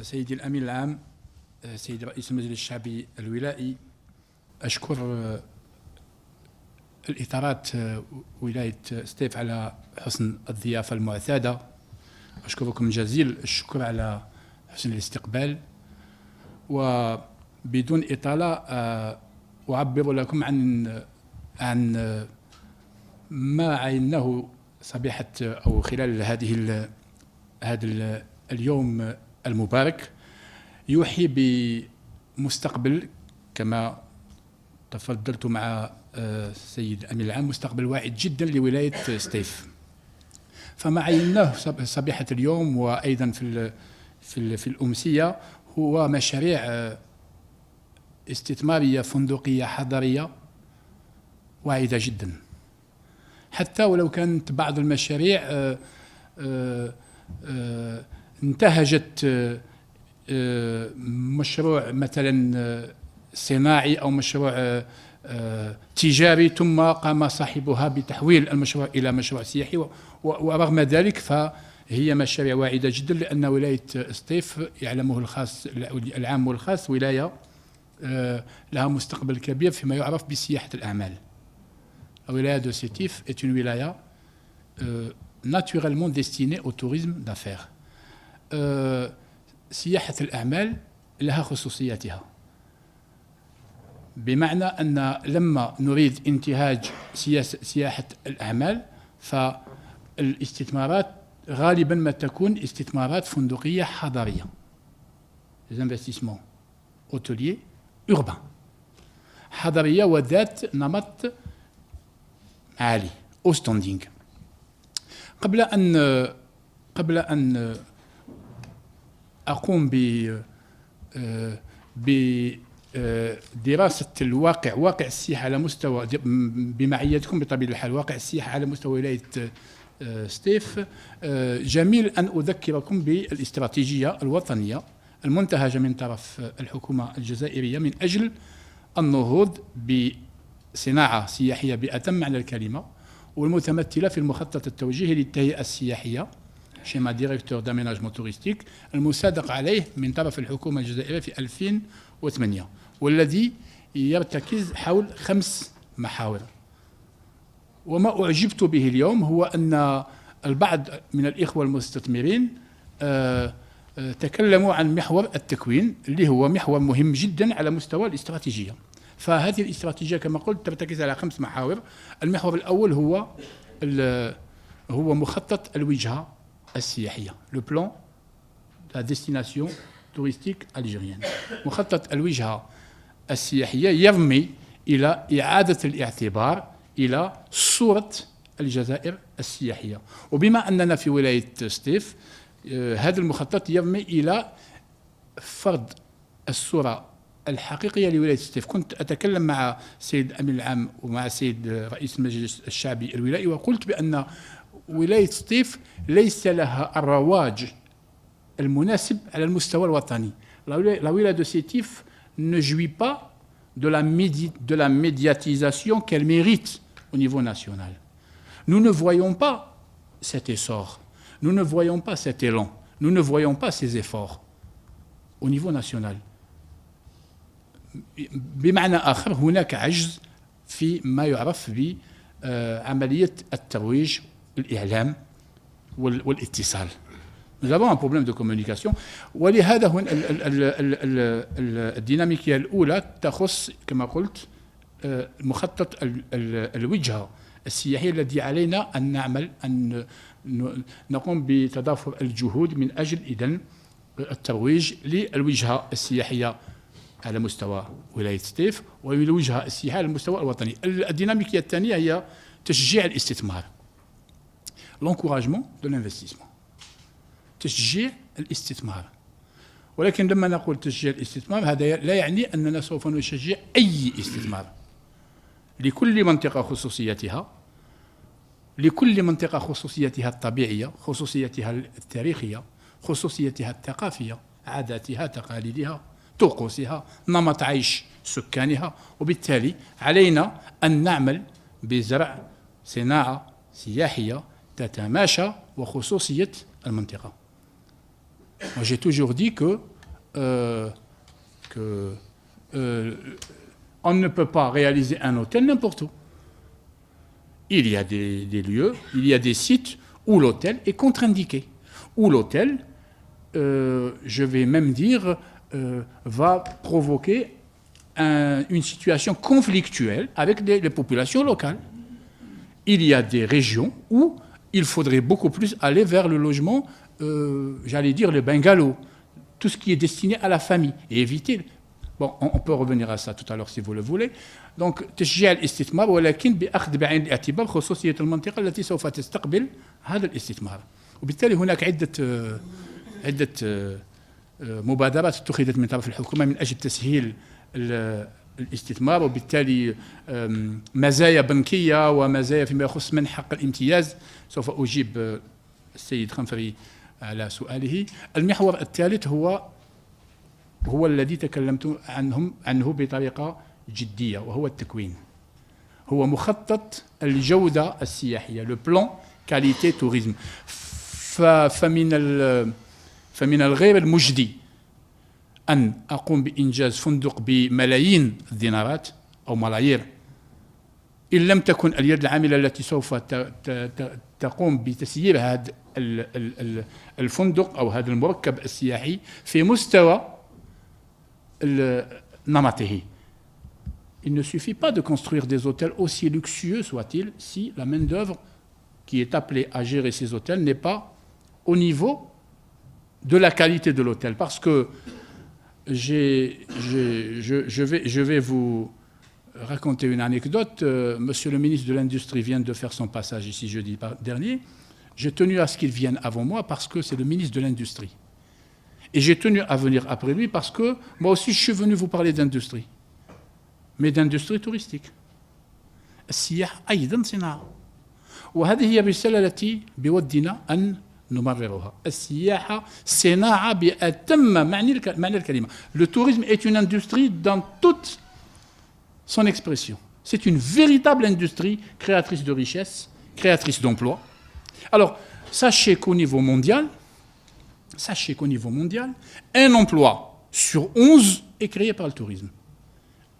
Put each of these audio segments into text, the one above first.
سيدي الأمين العام، سيدي رئيس المجلس الشعبي الولائي، أشكر الإطارات ولاية سطيف على حسن الضيافة المعتادة. أشكركم جزيل الشكر على حسن الاستقبال، وبدون إطالة أعبر لكم عن ما عيناه صبيحة أو خلال هذا اليوم المبارك. يوحي بمستقبل كما تفضلت مع السيد الأمين العام، مستقبل واعد جدا لولاية سطيف. فما عيناه صبيحة اليوم وأيضا في الأمسية هو مشاريع استثمارية فندقية حضرية واعدة جدا، حتى ولو كانت بعض المشاريع انتهجت مشروع مثلا صناعي أو مشروع تجاري، ثم قام صاحبها بتحويل المشروع إلى مشروع سياحي، ورغم ذلك فهي مشاريع واعدة جدا، لأن ولاية سطيف يعلمه الخاص العام والخاص ولاية لها مستقبل كبير فيما يعرف بسياحة الأعمال. الولاية دو سيتيف est une wilaya naturellement destinée au tourisme d'affaires. سياحة الأعمال لها خصوصياتها، بمعنى أن لما نريد انتهاج سياحة الأعمال فالاستثمارات غالبا ما تكون استثمارات فندقية حضرية، les investissements hôteliers urbains، حضرية وذات نمط عالي au standing. قبل أن أقوم بدراسة واقع السياحة على مستوى، بمعيتكم بطبيعة الحال، واقع السياحة على مستوى ولاية سطيف، جميل أن أذكركم بالاستراتيجية الوطنية المنتهجة من طرف الحكومة الجزائرية من أجل النهوض بصناعة سياحية بأتم معنى الكلمة، والمتمثلة في المخطط التوجيهي للتهيئة السياحية شيما ديريكتور داميناجمون توريستيك المصادق عليه من طرف الحكومة الجزائرية في 2008، والذي يرتكز حول 5 محاور. وما أعجبت به اليوم هو أن البعض من الإخوة المستثمرين تكلموا عن محور التكوين، اللي هو محور مهم جدا على مستوى الاستراتيجية. فهذه الاستراتيجية كما قلت ترتكز على 5 محاور. المحور الأول هو مخطط الوجهة السياحية، لو بلان لا ديستيناسيون توريستيك الجيريان. مخطط الوجهة السياحية يرمي إلى إعادة الاعتبار إلى صورة الجزائر السياحية، وبما أننا في ولاية سطيف هذا المخطط يرمي إلى فرض الصورة الحقيقية لولاية سطيف. كنت أتكلم مع السيد الأمين العام ومع السيد رئيس المجلس الشعبي الولائي، وقلت بأن ولاية سطيف ليس لها الرواج المناسب على المستوى الوطني. La wilaya de Sétif ne jouit pas de la médiatisation qu'elle mérite au niveau national. Nous ne voyons pas cet essor, nous ne voyons pas cet élan, nous ne voyons pas ces efforts au niveau national. بمعنى آخر هناك عجز في ما يعرف بعملية الترويج، الإعلام والاتصال. Nous avons un problème de communication، ولهذا الديناميكية الأولى تخص كما قلت مخطط الوجهة السياحية الذي علينا أن نعمل، أن نقوم بتضافر الجهود من أجل إذن الترويج للوجهة السياحية على مستوى ولاية سطيف والوجهة السياحية على المستوى الوطني. الديناميكية الثانية هي تشجيع الاستثمار، l'encouragement de l'investissement، تشجيع الاستثمار. ولكن لما نقول تشجيع الاستثمار هذا لا يعني أننا سوف نشجع أي استثمار. لكل منطقة خصوصيتها، لكل منطقة خصوصيتها الطبيعية، خصوصيتها التاريخية، خصوصيتها الثقافية، عاداتها، تقاليدها، طقوسها، نمط عيش سكانها. وبالتالي علينا أن نعمل بزرع صناعة سياحية تتماشى وخصوصية المنطقة. Moi, j'ai toujours dit on ne peut pas réaliser un hôtel n'importe où. Il y a des lieux, il y a des sites où l'hôtel est contre-indiqué, où l'hôtel, je vais même dire, va provoquer une situation conflictuelle avec les populations locales. Il y a des régions où il faudrait beaucoup plus aller vers le logement, j'allais dire le bungalow, tout ce qui est destiné à la famille, et éviter... Bon, on peut revenir à ça tout à l'heure si vous le voulez. Donc, تشجيع الاستثمار ولكن بأخذ بعين الاعتبار خصوصية المنطقة التي سوف تستقبل هذا الاستثمار. وبالتالي هناك عدة مبادرات اتخذت من طرف الحكومة من أجل تسهيل الاستثمار، وبالتالي مزايا بنكية ومزايا فيما يخص منح حق الامتياز. سوف أجيب السيد خنفري على سؤاله. المحور الثالث هو الذي تكلمت عنه بطريقة جدية، وهو التكوين. هو مخطط الجودة السياحية، لو بلان كاليتي توريزم. فمن الغير المجدي أن أقوم بإنجاز فندق بملايين الدينارات أو ملايير، إن لم تكن اليد العاملة التي سوف تقوم بتسيير هذا الفندق أو هذا المركب السياحي في مستوى نمطه. Il ne suffit pas de construire des hôtels aussi luxueux soient-ils si la main-d'œuvre qui est appelée à gérer ces hôtels n'est pas au niveau de la qualité de l'hôtel. Parce que je vais vous raconter une anecdote. Monsieur le ministre de l'Industrie vient de faire son passage ici jeudi dernier. J'ai tenu à ce qu'il vienne avant moi parce que c'est le ministre de l'Industrie. Et j'ai tenu à venir après lui parce que moi aussi je suis venu vous parler d'industrie, mais d'industrie touristique. السياحة أيضا صناعة، وهذه هي الرسالة التي بودنا أن نمررها. السياحة صناعة بأتم معنى الكلمة. Le tourisme est une industrie dans toute son expression. C'est une véritable industrie créatrice de richesses, créatrice d'emplois. Alors, sachez qu'au niveau mondial, un emploi sur 11 est créé par le tourisme.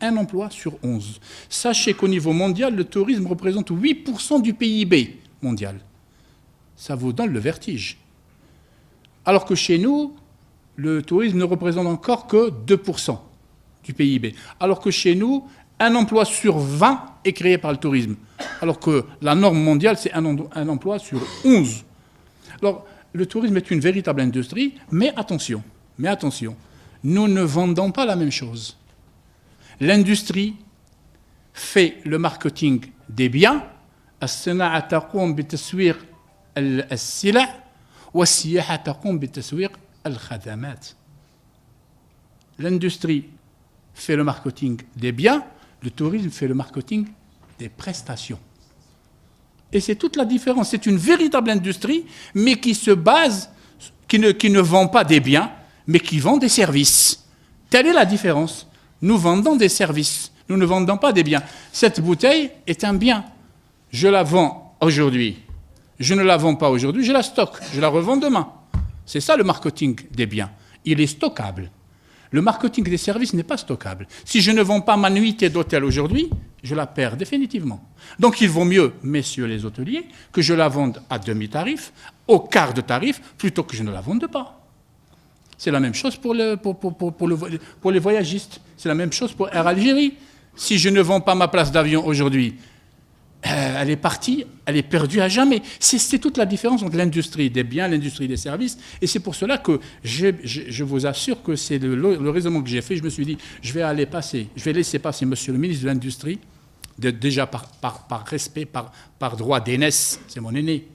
Un emploi sur 11. Sachez qu'au niveau mondial, le tourisme représente 8% du PIB mondial. Ça vous donne le vertige. Alors que chez nous, le tourisme ne représente encore que 2% du PIB. Alors que chez nous, un emploi sur 20 est créé par le tourisme. Alors que la norme mondiale, c'est un emploi sur 11. Alors, le tourisme est une véritable industrie, mais attention, nous ne vendons pas la même chose. L'industrie fait le marketing des biens, الصناعة تقوم بتسويق السلع والسياحة تقوم بتسويق الخدمات. L'industrie fait le marketing des biens, le tourisme fait le marketing des prestations. Et c'est toute la différence. C'est une véritable industrie, mais qui se base, qui ne vend pas des biens, mais qui vend des services. Telle est la différence. Nous vendons des services. Nous ne vendons pas des biens. Cette bouteille est un bien. Je la vends aujourd'hui. Je ne la vends pas aujourd'hui, je la stocke. Je la revends demain. C'est ça le marketing des biens. Il est stockable. Le marketing des services n'est pas stockable. Si je ne vends pas ma nuitée d'hôtel aujourd'hui, je la perds définitivement. Donc il vaut mieux, messieurs les hôteliers, que je la vende à demi-tarif, au quart de tarif, plutôt que je ne la vende pas. C'est la même chose pour les voyagistes. C'est la même chose pour Air Algérie. Si je ne vends pas ma place d'avion aujourd'hui, elle est partie, elle est perdue à jamais. C'est toute la différence entre l'industrie des biens, l'industrie des services. Et c'est pour cela que je vous assure que c'est le raisonnement que j'ai fait. Je me suis dit, je vais laisser passer monsieur le ministre de l'Industrie, déjà par respect, par droit d'aînesse, c'est mon aîné.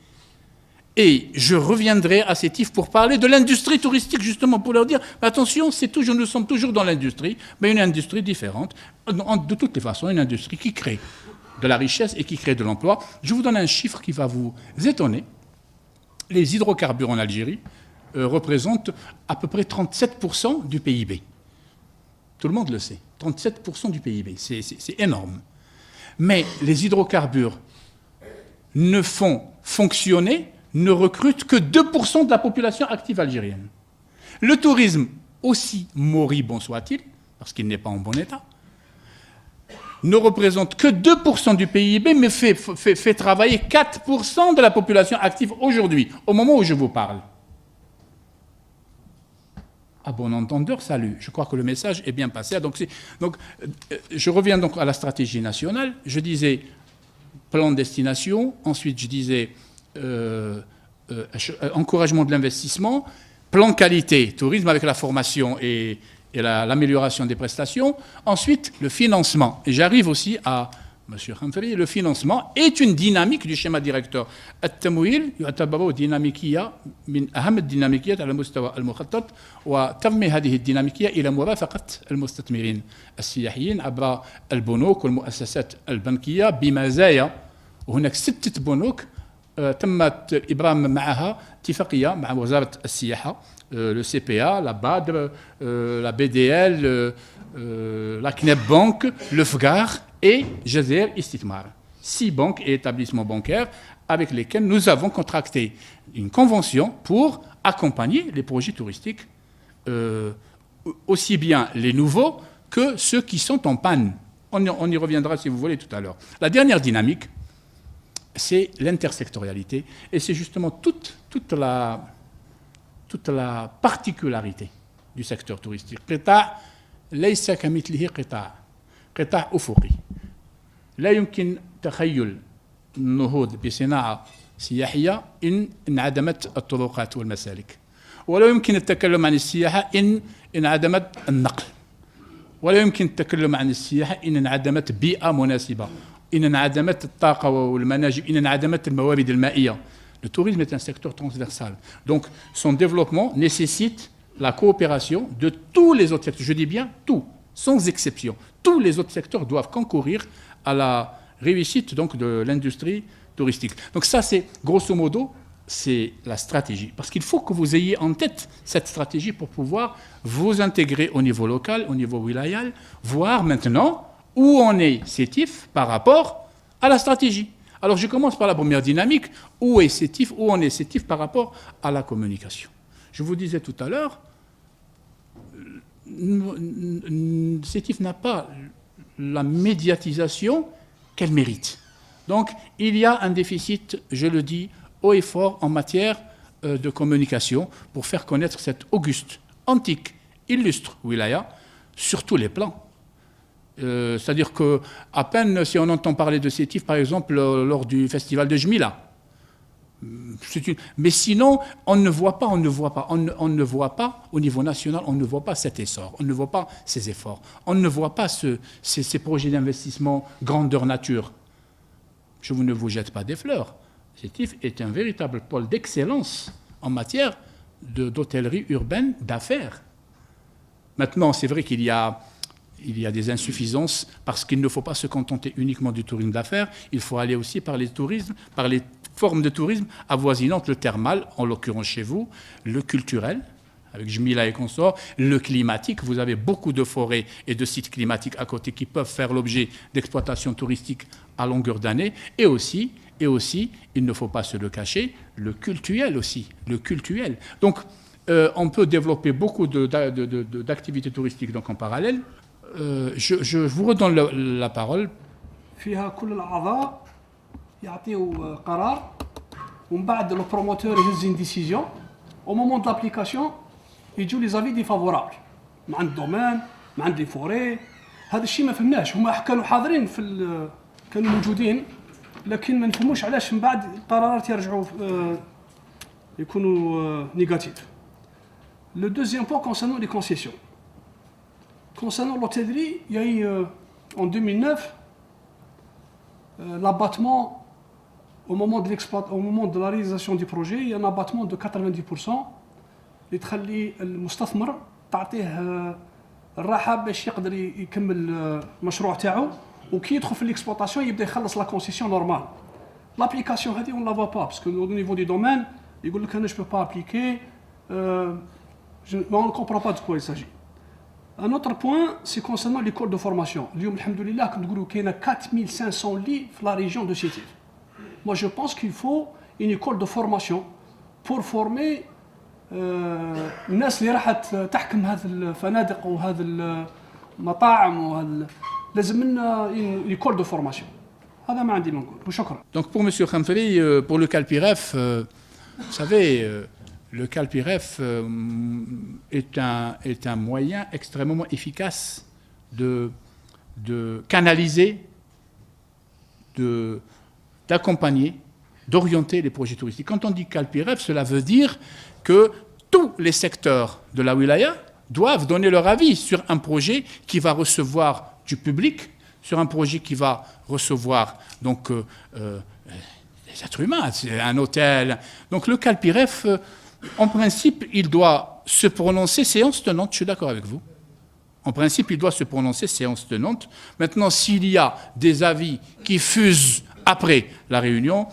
Et je reviendrai à ces tifs pour parler de l'industrie touristique, justement, pour leur dire, attention, nous sommes toujours dans l'industrie, mais une industrie différente. De toutes les façons, une industrie qui crée de la richesse et qui crée de l'emploi. Je vous donne un chiffre qui va vous étonner. Les hydrocarbures en Algérie représentent à peu près 37% du PIB. Tout le monde le sait. 37% du PIB, c'est énorme. Mais les hydrocarbures ne font fonctionner, ne recrutent que 2% de la population active algérienne. Le tourisme, aussi moribond soit-il, parce qu'il n'est pas en bon état, ne représente que 2% du PIB, mais fait travailler 4% de la population active aujourd'hui, au moment où je vous parle. À bon entendeur, salut. Je crois que le message est bien passé. Donc, je reviens donc à la stratégie nationale. Je disais plan de destination, ensuite je disais encouragement de l'investissement, plan qualité, tourisme avec la formation et l'amélioration des prestations. Ensuite, le financement. Et j'arrive aussi à M. Khamfari, le financement est une dynamique du schéma directeur. التمويل يعتبر ديناميكية من أهم الديناميكيات على مستوى المخطط وتنمي هذه الديناميكية إلى مرافقة المستثمرين السياحيين عبر البنوك والمؤسسات البنكية بمزايا. وهناك 6 بنوك تم الإبرام معها اتفاقية مع وزارة السياحة le CPA, la BAD, la BDL, la CNEP Bank, le FGAR et Jazer Istithmar. 6 banques et établissements bancaires avec lesquels nous avons contracté une convention pour accompagner les projets touristiques, aussi bien les nouveaux que ceux qui sont en panne. On y reviendra si vous voulez tout à l'heure. La dernière dynamique, c'est l'intersectorialité et c'est justement toute la particularité du secteur touristique. قطاع ليس كمثله قطاع أفقي. لا يمكن تخيل النهوض بصناعة سياحية إن انعدمت الطرقات والمسالك. ولا يمكن التكلم عن السياحة إن انعدمت النقل. ولا يمكن التكلم عن السياحة إن انعدمت بيئة مناسبة. إن انعدمت الطاقة والمناجم. إن انعدمت الموارد المائية. Le tourisme est un secteur transversal. Donc, son développement nécessite la coopération de tous les autres secteurs. Je dis bien tout, sans exception. Tous les autres secteurs doivent concourir à la réussite donc, de l'industrie touristique. Donc ça, c'est grosso modo, c'est la stratégie. Parce qu'il faut que vous ayez en tête cette stratégie pour pouvoir vous intégrer au niveau local, au niveau wilayal, voir maintenant où en est CETIF par rapport à la stratégie. Alors je commence par la première dynamique, où est CETIF, où en est CETIF par rapport à la communication. Je vous disais tout à l'heure, CETIF n'a pas la médiatisation qu'elle mérite. Donc il y a un déficit, je le dis, haut et fort en matière de communication pour faire connaître cette auguste, antique, illustre wilaya sur tous les plans. C'est-à-dire qu'à peine si on entend parler de CETIF, par exemple, lors du festival de Jmila. Mais sinon, on ne voit pas au niveau national, on ne voit pas cet essor, on ne voit pas ces efforts, on ne voit pas ces projets d'investissement grandeur nature. Je ne vous jette pas des fleurs. CETIF est un véritable pôle d'excellence en matière d'hôtellerie urbaine d'affaires. Maintenant, c'est vrai qu'il y a des insuffisances parce qu'il ne faut pas se contenter uniquement du tourisme d'affaires. Il faut aller aussi par les formes de tourisme avoisinantes, le thermal, en l'occurrence chez vous, le culturel, avec Jmila et consorts, le climatique. Vous avez beaucoup de forêts et de sites climatiques à côté qui peuvent faire l'objet d'exploitation touristique à longueur d'année. Et aussi, il ne faut pas se le cacher, le cultuel aussi, le cultuel. Donc, on peut développer beaucoup d'activités touristiques donc, en parallèle. Je vous redonne la parole. فيها كل الأعضاء يعطيوا قرار ومن بعد لو بروموتور يهز une décision au moment de l'application يجوا لي زافي ديفافورابل مع الدومين مع لي فوري. هذا الشيء ما فهمناش. هما كانوا حاضرين كانوا موجودين لكن ما نفهموش علاش من بعد القرارات يرجعوا يكونوا نيجاتيف. Le deuxième point concernant les concessions. Concernant l'hôtellerie, il y a eu en 2009 l'abattement au moment de la réalisation du projet, il y a un abattement de 90% اللي تخلي المستثمر تعطيه الراحه باش يقدر يكمل المشروع تاعو وكي يدخل في الاكسبلوطاسيون يبدا يخلص لا كونسيسيون نورمال. لابليكاسيون هذه اون لا فوا با باسكو au niveau du domaine يقول لك انا جو بو با ابليكي on ne comprend pas de quoi il s'agit. Un autre point, c'est concernant l'école de formation. اليوم الحمد لله كنقولوا كاينه 4500 lits في la région de CETIF. Moi je pense qu'il faut une école de formation pour former الناس اللي راح تحكم هذه الفنادق وهذه المطاعم وهذا لازم لنا يكور دو فورماسيون. هذا ما عندي ما نقول وشكرا. Donc pour M. Khamfari, pour le CalPIREF, vous savez, le CalPIREF est un moyen extrêmement efficace de canaliser, d'accompagner, d'orienter les projets touristiques. Quand on dit CalPIREF, cela veut dire que tous les secteurs de la wilaya doivent donner leur avis sur un projet qui va recevoir du public, sur un projet qui va recevoir donc des êtres humains, c'est un hôtel. Donc le CalPIREF, en principe, il doit se prononcer séance tenante, je suis d'accord avec vous. En principe, il doit se prononcer séance tenante. Maintenant, s'il y a des avis qui fusent après la réunion,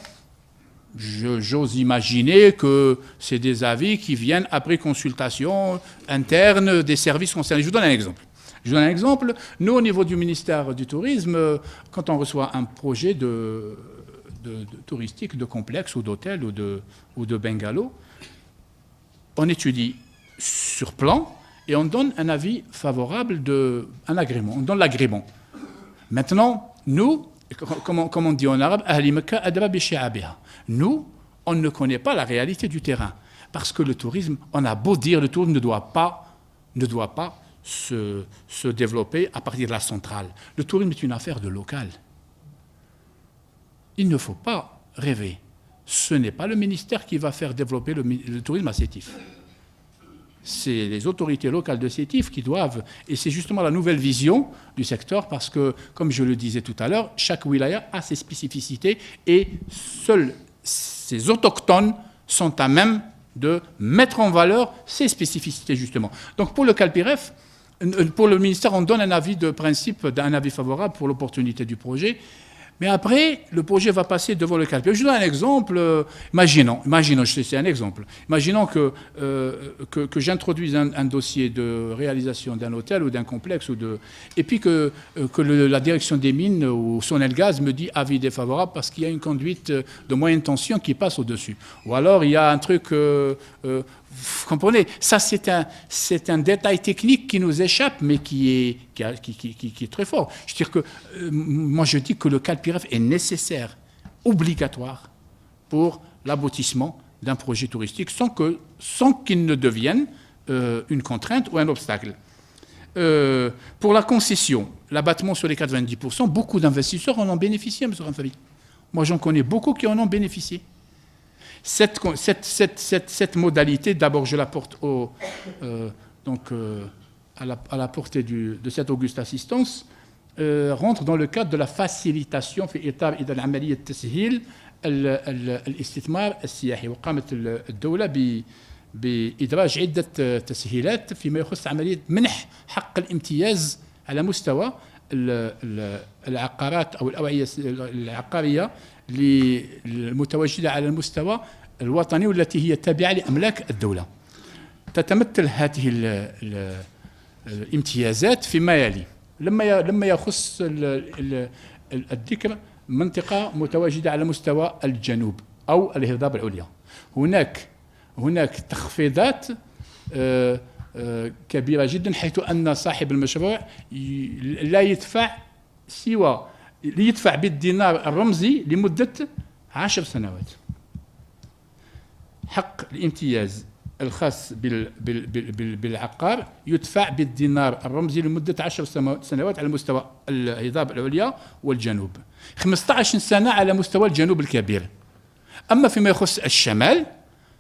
j'ose imaginer que c'est des avis qui viennent après consultation interne des services concernés. Je vous donne un exemple. Nous, au niveau du ministère du Tourisme, quand on reçoit un projet de touristique, de complexe ou d'hôtel ou de bungalow, on étudie sur plan et on donne un avis favorable, un agrément. On donne l'agrément. Maintenant, nous, comme on dit en arabe, nous, on ne connaît pas la réalité du terrain. Parce que le tourisme, on a beau dire, le tourisme ne doit pas se développer à partir de la centrale. Le tourisme est une affaire de local. Il ne faut pas rêver. Ce n'est pas le ministère qui va faire développer le tourisme à Sétif. C'est les autorités locales de Sétif qui doivent, et c'est justement la nouvelle vision du secteur, parce que, comme je le disais tout à l'heure, chaque wilaya a ses spécificités et seuls ces autochtones sont à même de mettre en valeur ces spécificités, justement. Donc pour le CalPIREF, pour le ministère, on donne un avis de principe, un avis favorable pour l'opportunité du projet. Mais après, le projet va passer devant le CalPIREF. Je vous donne un exemple. Imaginons, c'est un exemple. Imaginons que j'introduise un dossier de réalisation d'un hôtel ou d'un complexe, et puis que la direction des mines ou Sonelgaz me dit avis défavorable parce qu'il y a une conduite de moyenne tension qui passe au-dessus. Ou alors il y a un truc... vous comprenez, ça c'est un détail technique qui nous échappe, mais qui est très fort. Je veux dire que moi je dis que le CalPIREF est nécessaire, obligatoire pour l'aboutissement d'un projet touristique, sans qu'il ne devienne une contrainte ou un obstacle. Pour la concession, l'abattement sur les 90%, beaucoup d'investisseurs en ont bénéficié, M. Khamfari. Moi j'en connais beaucoup qui en ont bénéficié. Cette modalité, d'abord je la porte à la portée de cette auguste assistance, rentre dans le cadre de la facilitation في إطار عملية تسهيل الاستثمار السياحي. وقامت الدولة بإدراج عدة تسهيلات فيما يخص عملية منح حق الامتياز على مستوى العقارات أو الأوعية العقارية المتواجدة على المستوى الوطني والتي هي تابعة لأملاك الدولة. تتمثل هذه الامتيازات فيما يلي. لما يخص الذكر منطقة متواجدة على مستوى الجنوب أو الهضاب العليا، هناك تخفيضات كبيرة جدا، حيث أن صاحب المشروع لا يدفع سوى ليدفع بالدينار الرمزي لمدة 10 سنوات. حق الامتياز الخاص بالعقار يدفع بالدينار الرمزي لمدة 10 سنوات على مستوى الهضاب العليا والجنوب، 15 سنة على مستوى الجنوب الكبير. أما فيما يخص الشمال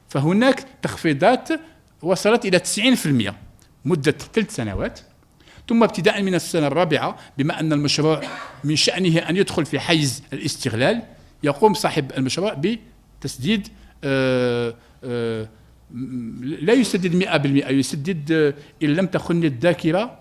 فهناك تخفيضات وصلت إلى 90% مدة 3 سنوات، ثم ابتداء من السنة الرابعة بما أن المشروع من شأنه أن يدخل في حيز الاستغلال، يقوم صاحب المشروع بتسديد لا يسدد 100%، يسدد إن لم تخن الذاكرة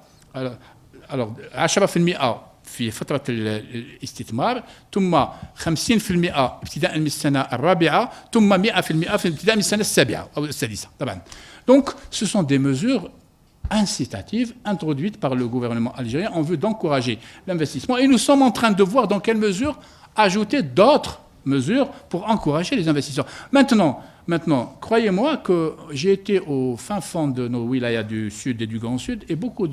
10% في فترة الاستثمار، ثم 50% ابتداء من السنة الرابعة، ثم 100% في ابتداء من السنة السابعة أو السادسة طبعا. Donc ce sont des mesures incitatives introduites par le gouvernement algérien en vue d'encourager l'investissement, et nous sommes en train de voir dans quelle mesure ajouter d'autres mesures pour encourager les investisseurs. Maintenant, croyez-moi que j'ai été au fin fond de nos wilayas du Sud et du Grand Sud et beaucoup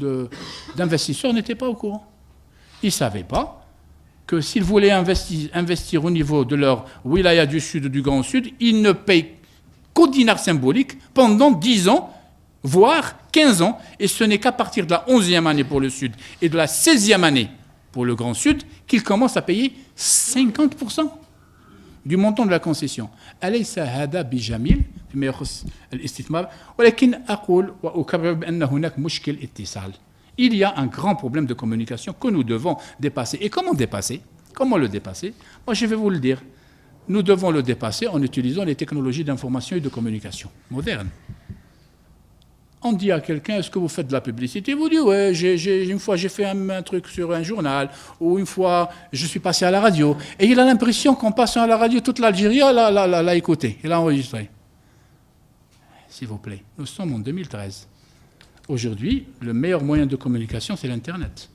d'investisseurs n'étaient pas au courant. Ils ne savaient pas que s'ils voulaient investir au niveau de leur wilaya du Sud ou du Grand Sud, ils ne payent qu'au dinar symbolique pendant 10 ans, voire 15 ans, et ce n'est qu'à partir de la 11e année pour le Sud et de la 16e année pour le Grand Sud qu'ils commencent à payer 50% du montant de la concession. أليس هذا بجميل فيما يخص الاستثمار ولكن أقول وأكرر بأن هناك مشكل اتصال. Il y a un grand problème de communication que nous devons dépasser. Et comment dépasser? Comment le dépasser? Moi, je vais vous le dire. Nous devons le dépasser en utilisant les technologies d'information et de communication modernes. On dit à quelqu'un, est-ce que vous faites de la publicité? Vous dites, ouais, une fois j'ai fait un truc sur un journal, ou une fois je suis passé à la radio. Et il a l'impression qu'en passant à la radio, toute l'Algérie l'a écouté, il l'a enregistré. S'il vous plaît, nous sommes en 2013. Aujourd'hui, le meilleur moyen de communication, c'est l'Internet.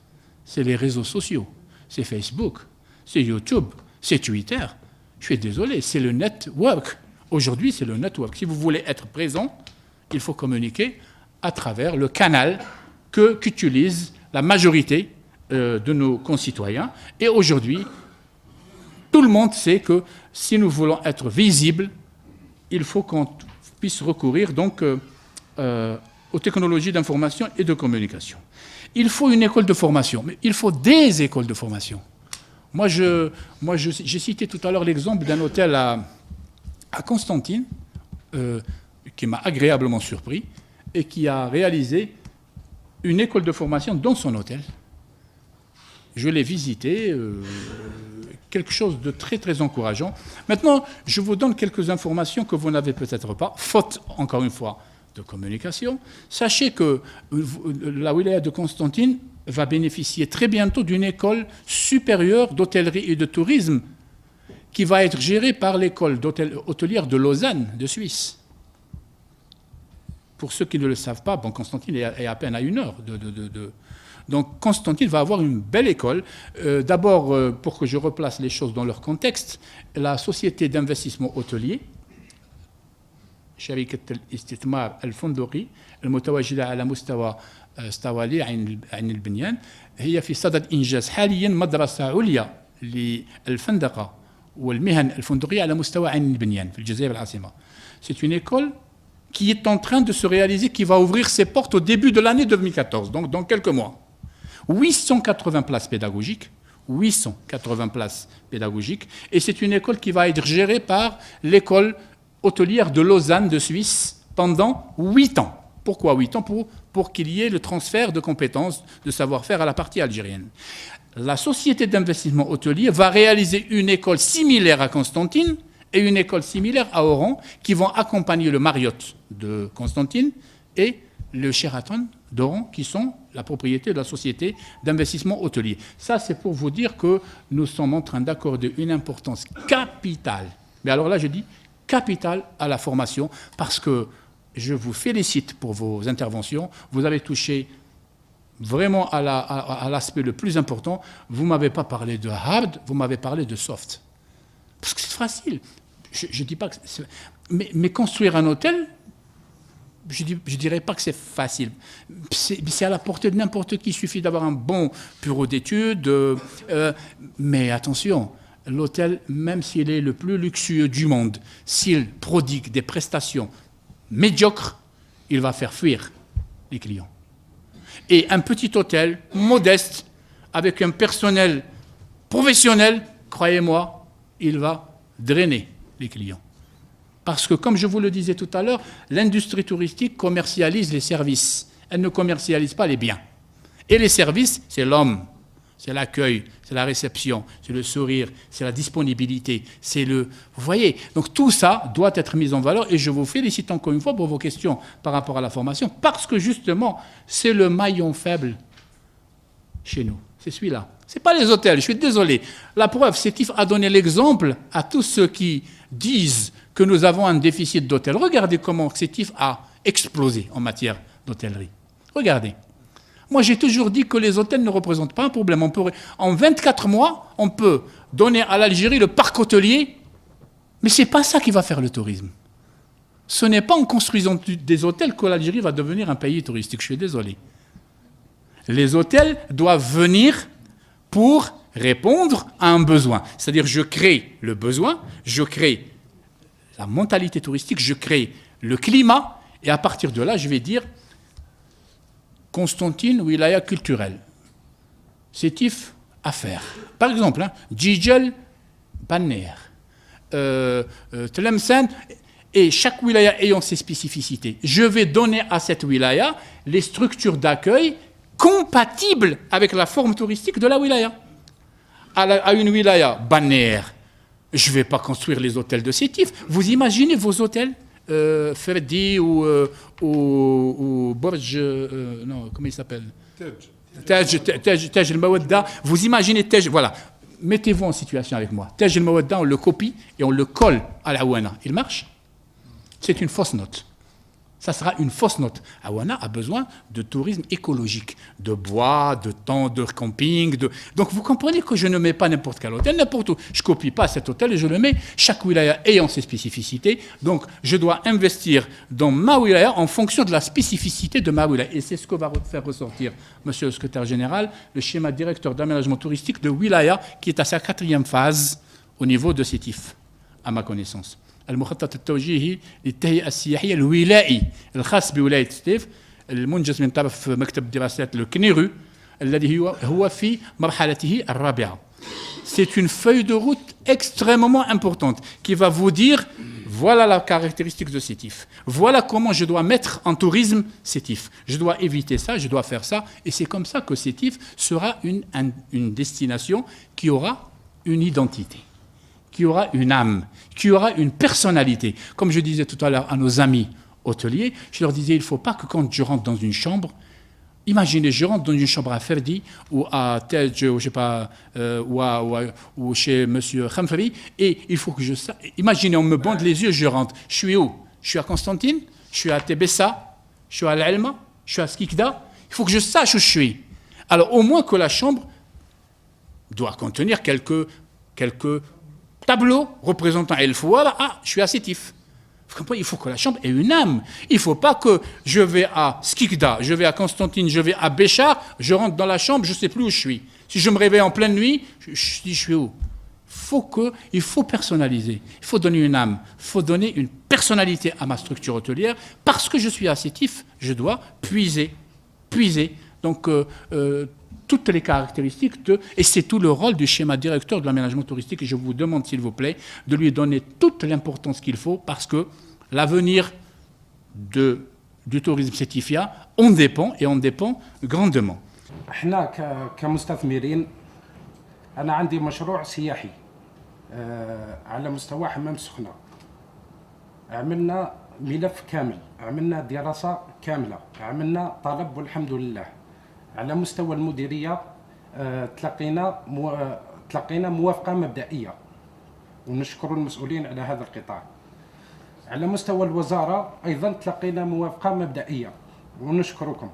C'est les réseaux sociaux. C'est Facebook, c'est YouTube, c'est Twitter. Je suis désolé, c'est le network. Aujourd'hui, c'est le network. Si vous voulez être présent, il faut communiquer à travers le canal qu'utilise la majorité de nos concitoyens. Et aujourd'hui, tout le monde sait que si nous voulons être visibles, il faut qu'on puisse recourir donc aux technologies d'information et de communication. Il faut une école de formation, mais il faut des écoles de formation. Moi, j'ai cité tout à l'heure l'exemple d'un hôtel à Constantine, qui m'a agréablement surpris, et qui a réalisé une école de formation dans son hôtel. Je l'ai visité, quelque chose de très très encourageant. Maintenant, je vous donne quelques informations que vous n'avez peut-être pas, faute, encore une fois, de communication. Sachez que la wilaya de Constantine va bénéficier très bientôt d'une école supérieure d'hôtellerie et de tourisme qui va être gérée par l'école hôtelière de Lausanne, de Suisse. Pour ceux qui ne le savent pas, bon, Constantine est à peine à 1 heure Donc Constantine va avoir une belle école. D'abord, pour que je replace les choses dans leur contexte, la société d'investissement hôtelier, شركة الاستثمار الفندقي المتواجدة على مستوى استوالي عين البنيان هي في صدد إنجاز حاليا مدرسة عليا للفندقة والمهن الفندقية على مستوى عين البنيان في الجزائر العاصمة. C'est une école qui est en train de se réaliser, qui va ouvrir ses portes au début de l'année 2014, donc dans quelques mois. 880 places pédagogiques, 880 places pédagogiques, et c'est une école qui va être gérée par l'école hôtelière de Lausanne de Suisse pendant 8 ans. Pourquoi 8 ans? Pour qu'il y ait le transfert de compétences, de savoir-faire à la partie algérienne. La société d'investissement hôtelier va réaliser une école similaire à Constantine et une école similaire à Oran qui vont accompagner le Marriott de Constantine et le Sheraton d'Oran qui sont la propriété de la société d'investissement hôtelier. Ça, c'est pour vous dire que nous sommes en train d'accorder une importance capitale. Mais alors là, je dis capitale à la formation parce que je vous félicite pour vos interventions. Vous avez touché vraiment à l'aspect le plus important. Vous ne m'avez pas parlé de hard, vous m'avez parlé de soft. Parce que c'est facile. Je dis pas que mais construire un hôtel, je dirais pas que c'est facile. C'est à la portée de n'importe qui. Il suffit d'avoir un bon bureau d'études. Mais attention, l'hôtel, même s'il est le plus luxueux du monde, s'il prodigue des prestations médiocres, il va faire fuir les clients. Et un petit hôtel modeste, avec un personnel professionnel, croyez-moi, il va drainer les clients. Parce que, comme je vous le disais tout à l'heure, l'industrie touristique commercialise les services. Elle ne commercialise pas les biens. Et les services, c'est l'homme, c'est l'accueil, c'est la réception, c'est le sourire, c'est la disponibilité, c'est le... Vous voyez, donc tout ça doit être mis en valeur et je vous félicite encore une fois pour vos questions par rapport à la formation parce que justement, c'est le maillon faible chez nous. C'est celui-là. Ce n'est pas les hôtels, je suis désolé. La preuve, Sétif a donné l'exemple à tous ceux qui disent que nous avons un déficit d'hôtels. Regardez comment Sétif a explosé en matière d'hôtellerie. Regardez. Moi, j'ai toujours dit que les hôtels ne représentent pas un problème. En 24 mois, on peut donner à l'Algérie le parc hôtelier Mais ce n'est pas ça qui va faire le tourisme. Ce n'est pas en construisant des hôtels que l'Algérie va devenir un pays touristique. Je suis désolé. Les hôtels doivent venir pour répondre à un besoin. C'est-à-dire, je crée le besoin, je crée la mentalité touristique, je crée le climat, et à partir de là, je vais dire Constantine, wilaya culturelle. Sétif, à faire. Par exemple, Djidjel, Banner, Tlemcen, et chaque wilaya ayant ses spécificités. Je vais donner à cette wilaya les structures d'accueil compatibles avec la forme touristique de la wilaya. À une wilaya Banner, je ne vais pas construire les hôtels de Sétif. Vous imaginez vos hôtels Ferdi ou Borj, non, comment il s'appelle Taj el-Mawadda. Vous imaginez Taj, voilà. Mettez-vous en situation avec moi. Taj el-Mawadda, on le copie et on le colle à la Aouana. Il marche? C'est une fausse note. Ça sera une fausse note. Aouana a besoin de tourisme écologique, de bois, de temps de camping. Donc vous comprenez que je ne mets pas n'importe quel hôtel, n'importe où. Je ne copie pas cet hôtel et je le mets, chaque wilaya ayant ses spécificités. Donc je dois investir dans ma wilaya en fonction de la spécificité de ma wilaya. Et c'est ce que va faire ressortir, monsieur le secrétaire général, le schéma directeur d'aménagement touristique de wilaya qui est à sa 4e phase au niveau de Sétif, à ma connaissance. المخطط التوجيهي للتهيئة السياحية الولائي الخاص بولاية سيتيف المنجز من طرف مكتب دراسات الكنيرو الذي هو في مرحلته الرابعة. C'est une feuille de route extrêmement importante qui va vous dire voilà la caractéristique de Sétif. Voilà comment je dois mettre en tourisme Sétif. Je dois éviter ça, je dois faire ça. Et c'est comme ça que Sétif sera une destination qui aura une identité, qui aura une âme, qui aura une personnalité. Comme je disais tout à l'heure à nos amis hôteliers, je leur disais, il ne faut pas que quand je rentre dans une chambre, imaginez, je rentre dans une chambre à Ferdi ou à Tej, ou je sais pas, ou chez M. Khamfari, et il faut que je sache. Imaginez, on me bande les yeux, je rentre. Je suis où? Je suis à Constantine, je suis à Tébessa, je suis à l'Elma, je suis à Skikda. Il faut que je sache où je suis. Alors, au moins que la chambre doit contenir quelques tableau représentant El Fouad, je suis à Sétif. Vous comprenez? Il faut que la chambre ait une âme. Il ne faut pas que je vais à Skikda, je vais à Constantine, je vais à Béchar, je rentre dans la chambre, je ne sais plus où je suis. Si je me réveille en pleine nuit, je dis je suis où? Il faut personnaliser, il faut donner une âme, il faut donner une personnalité à ma structure hôtelière. Parce que je suis à Sétif, je dois puiser. Donc, toutes les caractéristiques et c'est tout le rôle du schéma directeur de l'aménagement touristique et je vous demande s'il vous plaît de lui donner toute l'importance qu'il faut parce que l'avenir du tourisme sétifien on dépend grandement. احنا كمستثمرين انا عندي مشروع سياحي على مستوى حمام سخنة. عملنا ملف كامل، عملنا دراسة كاملة، عملنا طلب والحمد لله. على مستوى المديرية تلقينا موافقة مبدئية ونشكر المسؤولين على هذا القطاع. على مستوى الوزارة أيضا تلقينا موافقة مبدئية ونشكركم،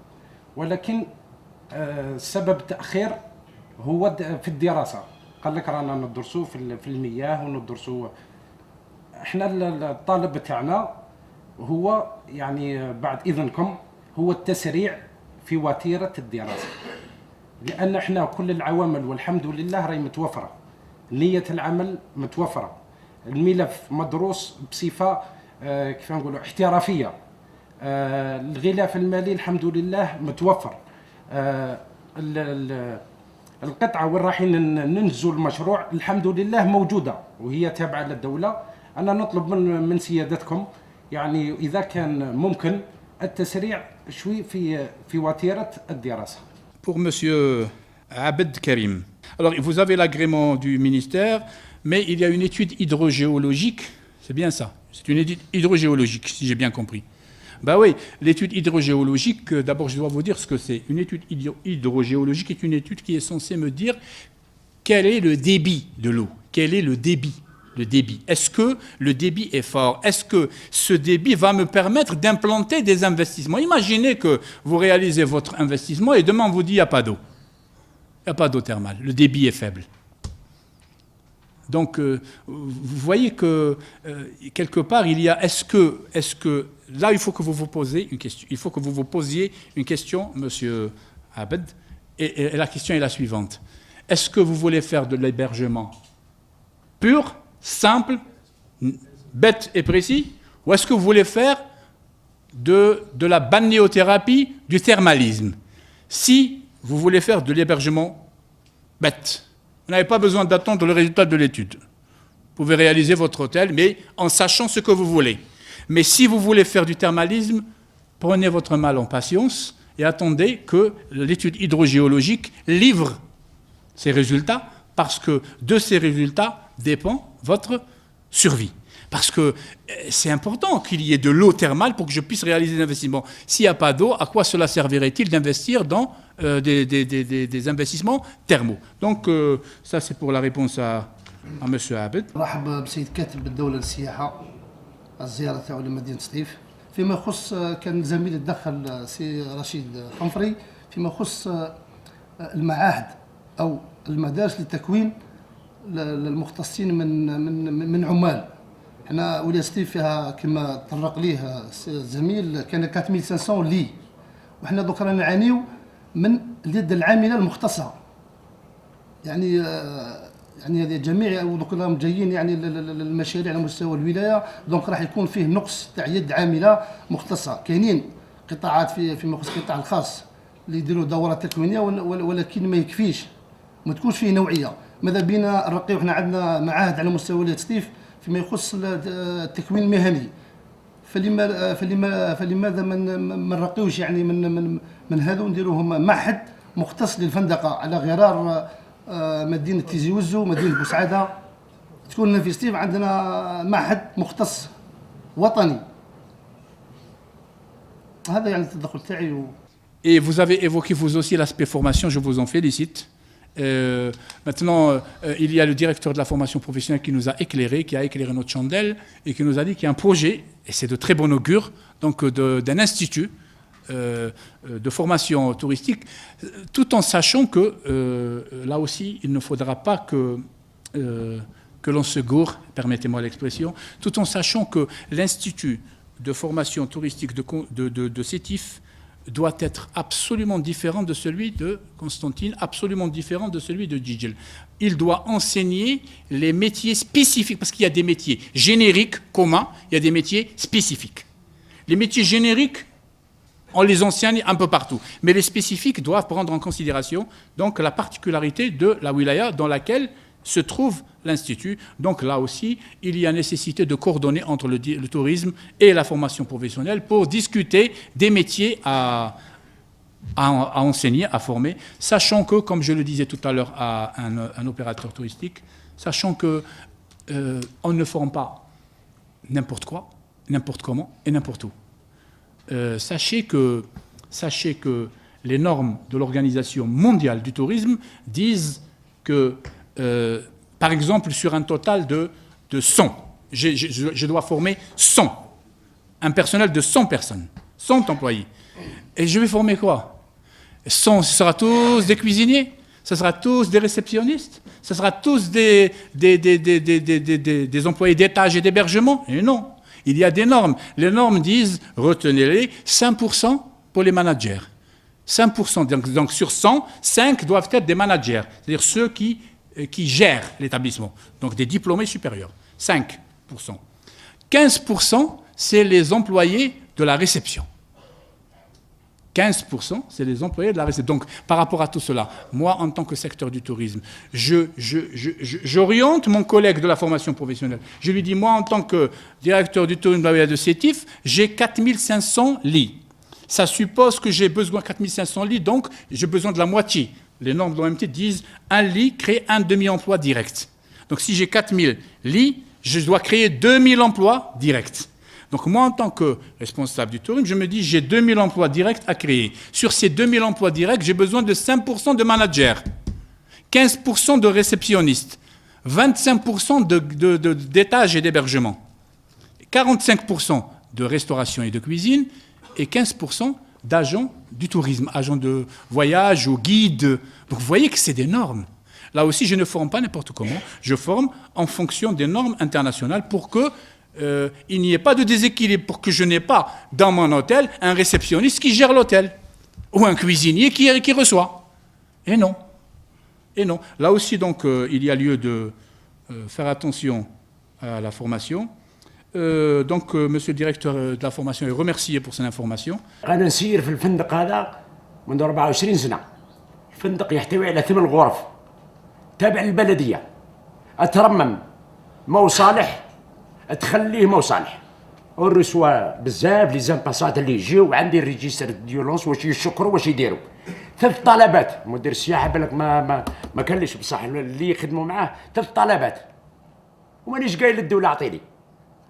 ولكن سبب التأخير هو في الدراسة. قال لك رانا ندرسوا في المياه وندرسوا. احنا الطالب تاعنا هو يعني بعد إذنكم هو التسريع في وتيرة الدراسة، لأن احنا كل العوامل والحمد لله راهي متوفرة، نية العمل متوفرة، الملف مدروس بصفة كيف نقولوا احترافية، الغلاف المالي الحمد لله متوفر، القطعة وين رايحين ننجزوا المشروع الحمد لله موجودة وهي تابعة للدولة. أنا نطلب من سيادتكم يعني إذا كان ممكن التسريع شوي في وتيرة الدراسة. Pour monsieur Abed Karim. Alors vous avez l'agrément du ministère, mais il y a une étude hydrogéologique, c'est bien ça. C'est une étude hydrogéologique si j'ai bien compris. Ben oui, l'étude hydrogéologique, d'abord je dois vous dire ce que c'est. Une étude hydrogéologique est une étude qui est censée me dire quel est le débit de l'eau, quel est le débit. Est-ce que le débit est fort? Est-ce que ce débit va me permettre d'implanter des investissements? Imaginez que vous réalisez votre investissement et demain on vous dit il n'y a pas d'eau. Il n'y a pas d'eau thermale, le débit est faible. Donc, vous voyez que quelque part, il y a. Est-ce que là, il faut que vous vous posiez une question. Il faut que vous vous posiez une question, Monsieur Abed, et la question est la suivante. Est-ce que vous voulez faire de l'hébergement pur, simple, bête et précis, ou est-ce que vous voulez faire de la balnéothérapie, du thermalisme? Si vous voulez faire de l'hébergement bête, vous n'avez pas besoin d'attendre le résultat de l'étude. Vous pouvez réaliser votre hôtel, mais en sachant ce que vous voulez. Mais si vous voulez faire du thermalisme, prenez votre mal en patience et attendez que l'étude hydrogéologique livre ses résultats, parce que de ces résultats dépend votre survie. Parce que c'est important qu'il y ait de l'eau thermale pour que je puisse réaliser des investissements. S'il n'y a pas d'eau, à quoi cela servirait-il d'investir dans des investissements thermaux? Donc ça c'est pour la réponse à M. Abed. مرحبا بسيد كاتب الدولة للسياحة الزيارة تاعو لمدينة سطيف. فيما يخص كان زميلي تدخل سي رشيد قنفري فيما يخص المعاهد أو المدارس للتكوين للمختصين من عمال. حنا ولاية سطيف فيها كما طرق ليه الزميل كان 4500 لي، وحنا دوك رانا نعانيو من اليد العاملة المختصة. يعني هذه جميع دوك راهم جايين يعني المشاريع على مستوى الولاية، دونك راح يكون فيه نقص تاع يد عاملة مختصة. كاينين قطاعات فيما يخص القطاع الخاص اللي يديروا دورات تكوينية ولكن ما يكفيش، ما تكونش فيه نوعية. ماذا بينا نرقيو، حنا عندنا معاهد على مستوى ولاية سطيف فيما يخص التكوين المهني، فلماذا ما نرقيوش يعني من هذو نديروهم معهد مختص للفندقة على غرار مدينة تيزي وزو، مدينة بوسعادة، تكون في سطيف عندنا معهد مختص وطني. هذا يعني التدخل تاعي. Et vous avez évoqué vous aussi l'aspect formation, je vous en félicite. Maintenant, il y a le directeur de la formation professionnelle qui nous a éclairé, qui a éclairé notre chandelle et qui nous a dit qu'il y a un projet, et c'est de très bon augure, donc d'un institut de formation touristique, tout en sachant que là aussi, il ne faudra pas que l'on se gourre, permettez-moi l'expression, tout en sachant que l'institut de formation touristique de Sétif doit être absolument différent de celui de Constantine, absolument différent de celui de Djidjel. Il doit enseigner les métiers spécifiques, parce qu'il y a des métiers génériques, communs, il y a des métiers spécifiques. Les métiers génériques, on les enseigne un peu partout, mais les spécifiques doivent prendre en considération donc la particularité de la wilaya dans laquelle se trouve l'Institut. Donc là aussi, il y a nécessité de coordonner entre le tourisme et la formation professionnelle pour discuter des métiers à enseigner, à former, sachant que, comme je le disais tout à l'heure à un opérateur touristique, sachant que on ne forme pas n'importe quoi, n'importe comment et n'importe où. Sachez que les normes de l'Organisation mondiale du tourisme disent que par exemple, sur un total de 100, je dois former 100, un personnel de 100 personnes, 100 employés. Et je vais former quoi? 100, ce sera tous des cuisiniers, ce sera tous des réceptionnistes, ce sera tous des employés d'étage et d'hébergement. Et non, il y a des normes. Les normes disent, retenez-les, 5% pour les managers. 5%, donc sur 100, 5 doivent être des managers, c'est-à-dire ceux qui gèrent l'établissement, donc des diplômés supérieurs, 5%. 15%, c'est les employés de la réception. 15%, c'est les employés de la réception. Donc, par rapport à tout cela, moi, en tant que secteur du tourisme, j'oriente mon collègue de la formation professionnelle. Je lui dis, moi, en tant que directeur du tourisme de Sétif, j'ai 4500 lits. Ça suppose que j'ai besoin de 4500 lits, donc j'ai besoin de la moitié. Les normes de l'OMT disent un lit crée un demi-emploi direct. Donc si j'ai 4000 lits, je dois créer 2000 emplois directs. Donc moi, en tant que responsable du tourisme, je me dis j'ai 2000 emplois directs à créer. Sur ces 2000 emplois directs, j'ai besoin de 5% de managers, 15% de réceptionnistes, 25% d'étage et d'hébergement, 45% de restauration et de cuisine et 15% d'agents du tourisme, agents de voyage ou guides. Donc vous voyez que c'est des normes. Là aussi, je ne forme pas n'importe comment. Je forme en fonction des normes internationales pour que il n'y ait pas de déséquilibre, pour que je n'ai pas dans mon hôtel un réceptionniste qui gère l'hôtel ou un cuisinier qui reçoit. Et non. Et non. Là aussi, donc, il y a lieu de faire attention à la formation. Donc, monsieur le directeur de la formation est remercié pour cette information. أنا نسير في الفندق هذا منذ 24 سنة. الفندق يحتوي على 8 غرف تابع للبلدية. أترمم مو صالح تخليه مو صالح. ونرسوا بزاف لي زامباسات اللي يجيو وعندي الريجيستر ديولونس واش يشكروا واش يديروا. 3 طلبات مدير السياحة بالك ما كانليش بصح اللي يخدموا معاه 3 طلبات. ومانيش قايل للدولة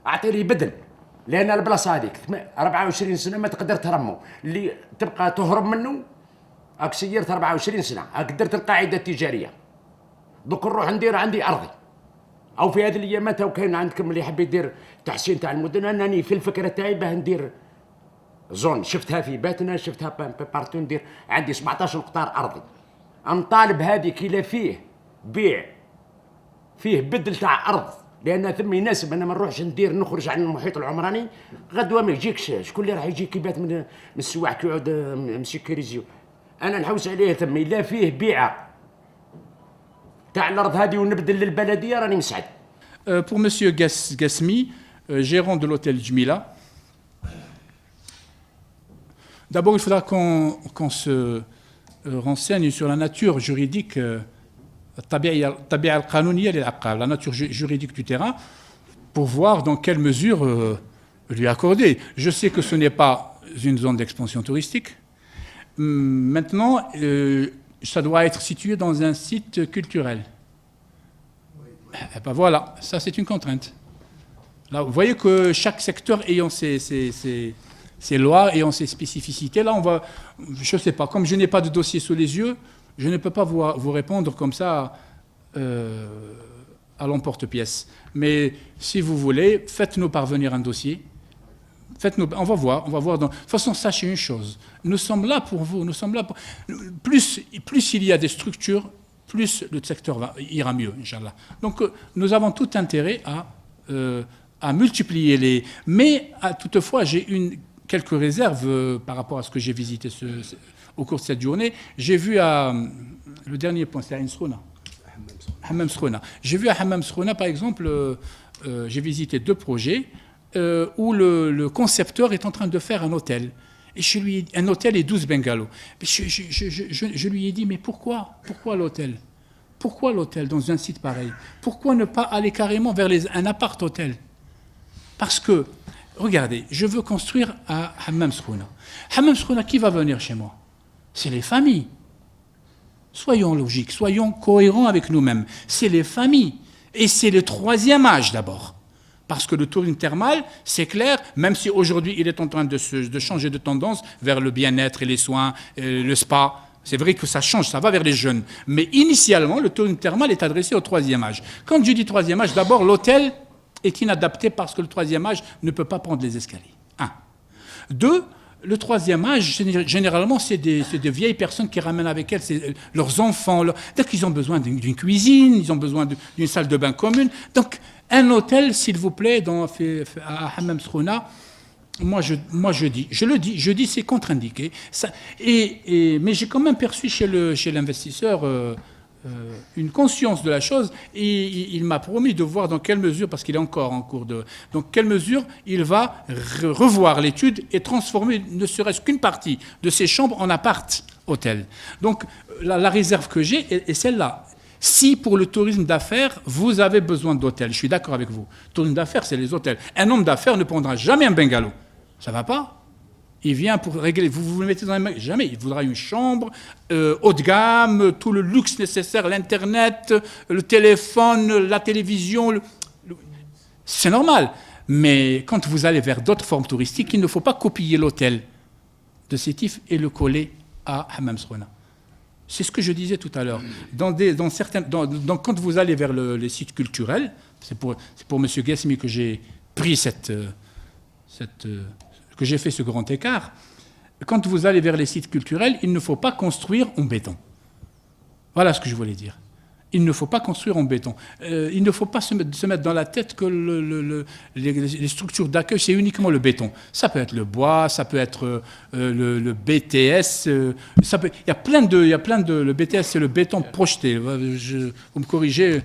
أعطيني بدل. لأن البلاصة هذيك 24 سنة ما تقدر ترمو اللي تبقى تهرب منه راك سيرت 24 سنة راك درت القاعدة التجارية دوك نروح ندير عندي أرضي أو في هذه الأيامات أو كاين عندكم اللي يحب يدير تحسين تاع المدن أنني في الفكرة تاعي باه ندير زون شفتها في باتنا شفتها بارتو ندير عندي 17 قطار أرضي نطالب هذيك إلا فيه بيع فيه بدل تاع أرض لان ثم يناسب انا ما نروحش نخرج عن المحيط العمراني غدوه ما يجيكش شكون اللي راح يجيك يبات من السواح كيقعد مسكريزيو انا نحوس عليه ثم الا فيه بيعه تاع الارض هذه ونبدل للبلديه راني مسعد. Pour monsieur Gasmi, gérant de l'hôtel Jmila, d'abord il faudra qu'on se renseigne sur la nature juridique la nature juridique du terrain, pour voir dans quelle mesure lui accorder. Je sais que ce n'est pas une zone d'expansion touristique. Maintenant, ça doit être situé dans un site culturel. Et ben voilà, ça c'est une contrainte. Là, vous voyez que chaque secteur ayant ses lois, ayant ses spécificités, là on va, je ne sais pas, comme je n'ai pas de dossier sous les yeux, je ne peux pas vous répondre comme ça à l'emporte-pièce. Mais si vous voulez, faites-nous parvenir un dossier. On va voir. De toute façon, sachez une chose. Nous sommes là pour vous. Nous sommes là pour... Plus il y a des structures, plus le secteur ira mieux, Inch'Allah. Donc, nous avons tout intérêt à multiplier les... Mais, toutefois, j'ai quelques réserves par rapport à ce que j'ai visité au cours de cette journée. J'ai vu le dernier point, c'est à Insrouna. Hammam Srouna. J'ai vu à Hammam Srouna, par exemple, j'ai visité 2 projets où le concepteur est en train de faire un hôtel. Et un hôtel et 12 bungalows. Je lui ai dit, mais pourquoi l'hôtel? Pourquoi l'hôtel dans un site pareil? Pourquoi ne pas aller carrément vers un appart-hôtel? Parce que, regardez, je veux construire à Hammam Srouna. Hammam Srouna, qui va venir chez moi? C'est les familles. Soyons logiques, soyons cohérents avec nous-mêmes. C'est les familles. Et c'est le 3e âge d'abord. Parce que le tourisme thermal, c'est clair, même si aujourd'hui il est en train de changer de tendance vers le bien-être et les soins, le spa. C'est vrai que ça change, ça va vers les jeunes. Mais initialement, le tourisme thermal est adressé au 3e âge. Quand je dis 3e âge, d'abord l'hôtel est inadapté parce que le 3e âge ne peut pas prendre les escaliers. 1. 2. Le 3e âge, généralement, c'est des vieilles personnes qui ramènent avec elles leurs enfants. Donc, ils ont besoin d'une cuisine, ils ont besoin d'une salle de bain commune. Donc, un hôtel, s'il vous plaît, à Hammam Srouna, moi, je dis, c'est contre-indiqué. Mais j'ai quand même perçu chez l'investisseur une conscience de la chose, et il m'a promis de voir dans quelle mesure, parce qu'il est encore en cours dans quelle mesure il va revoir l'étude et transformer ne serait-ce qu'une partie de ces chambres en appart-hôtel. Donc la réserve que j'ai est celle-là. Si pour le tourisme d'affaires, vous avez besoin d'hôtels, je suis d'accord avec vous. Le tourisme d'affaires, c'est les hôtels. Un homme d'affaires ne prendra jamais un bungalow. Ça ne va pas? Il vient pour régler, vous le mettez dans un... Jamais, il voudra une chambre, haut de gamme, tout le luxe nécessaire, l'Internet, le téléphone, la télévision. C'est normal. Mais quand vous allez vers d'autres formes touristiques, il ne faut pas copier l'hôtel de Sétif et le coller à Hammam Srouna. C'est ce que je disais tout à l'heure. Quand vous allez vers les sites culturels, c'est pour M. Gasmi que j'ai pris que j'ai fait ce grand écart. Quand vous allez vers les sites culturels, il ne faut pas construire en béton. Voilà ce que je voulais dire. Il ne faut pas construire en béton. Il ne faut pas se mettre dans la tête que les structures d'accueil, c'est uniquement le béton. Ça peut être le bois, ça peut être le BTS. Il y a plein de... Le BTS, c'est le béton projeté. Vous me corrigez,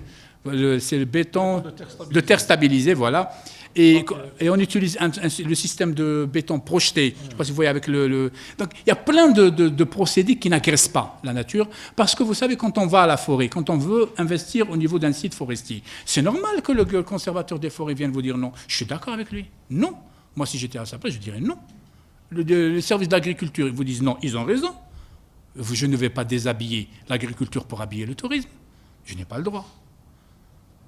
c'est le béton de terre stabilisé, voilà. Et on utilise le système de béton projeté. Je ne sais pas si vous voyez avec le... Donc, il y a plein de procédés qui n'agressent pas la nature. Parce que vous savez, quand on va à la forêt, quand on veut investir au niveau d'un site forestier, c'est normal que le conservateur des forêts vienne vous dire non. Je suis d'accord avec lui. Non. Moi, si j'étais à sa place, je dirais non. Les services d'agriculture, ils vous disent non. Ils ont raison. Je ne vais pas déshabiller l'agriculture pour habiller le tourisme. Je n'ai pas le droit.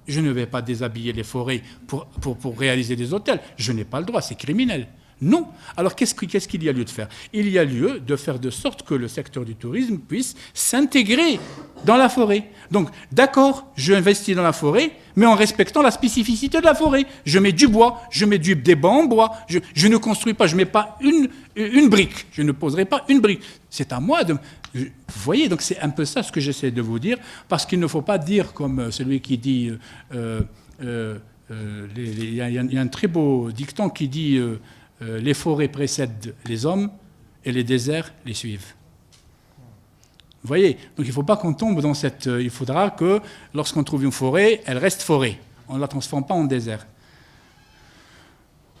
Je ne vais pas déshabiller les forêts pour réaliser des hôtels. Je n'ai pas le droit, c'est criminel. Non. Alors qu'est-ce qu'il y a lieu de faire? Il y a lieu de faire de sorte que le secteur du tourisme puisse s'intégrer dans la forêt. Donc, d'accord, je investis dans la forêt, mais en respectant la spécificité de la forêt. Je mets du bois, je mets des bancs en bois, je ne construis pas, je ne mets pas une brique. Je ne poserai pas une brique. C'est à moi de... Vous voyez, donc c'est un peu ça ce que j'essaie de vous dire, parce qu'il ne faut pas dire comme celui qui dit... Il y a un très beau dicton qui dit les forêts précèdent les hommes et les déserts les suivent. Vous voyez, donc il ne faut pas qu'on tombe dans cette... il faudra que lorsqu'on trouve une forêt, elle reste forêt. On ne la transforme pas en désert.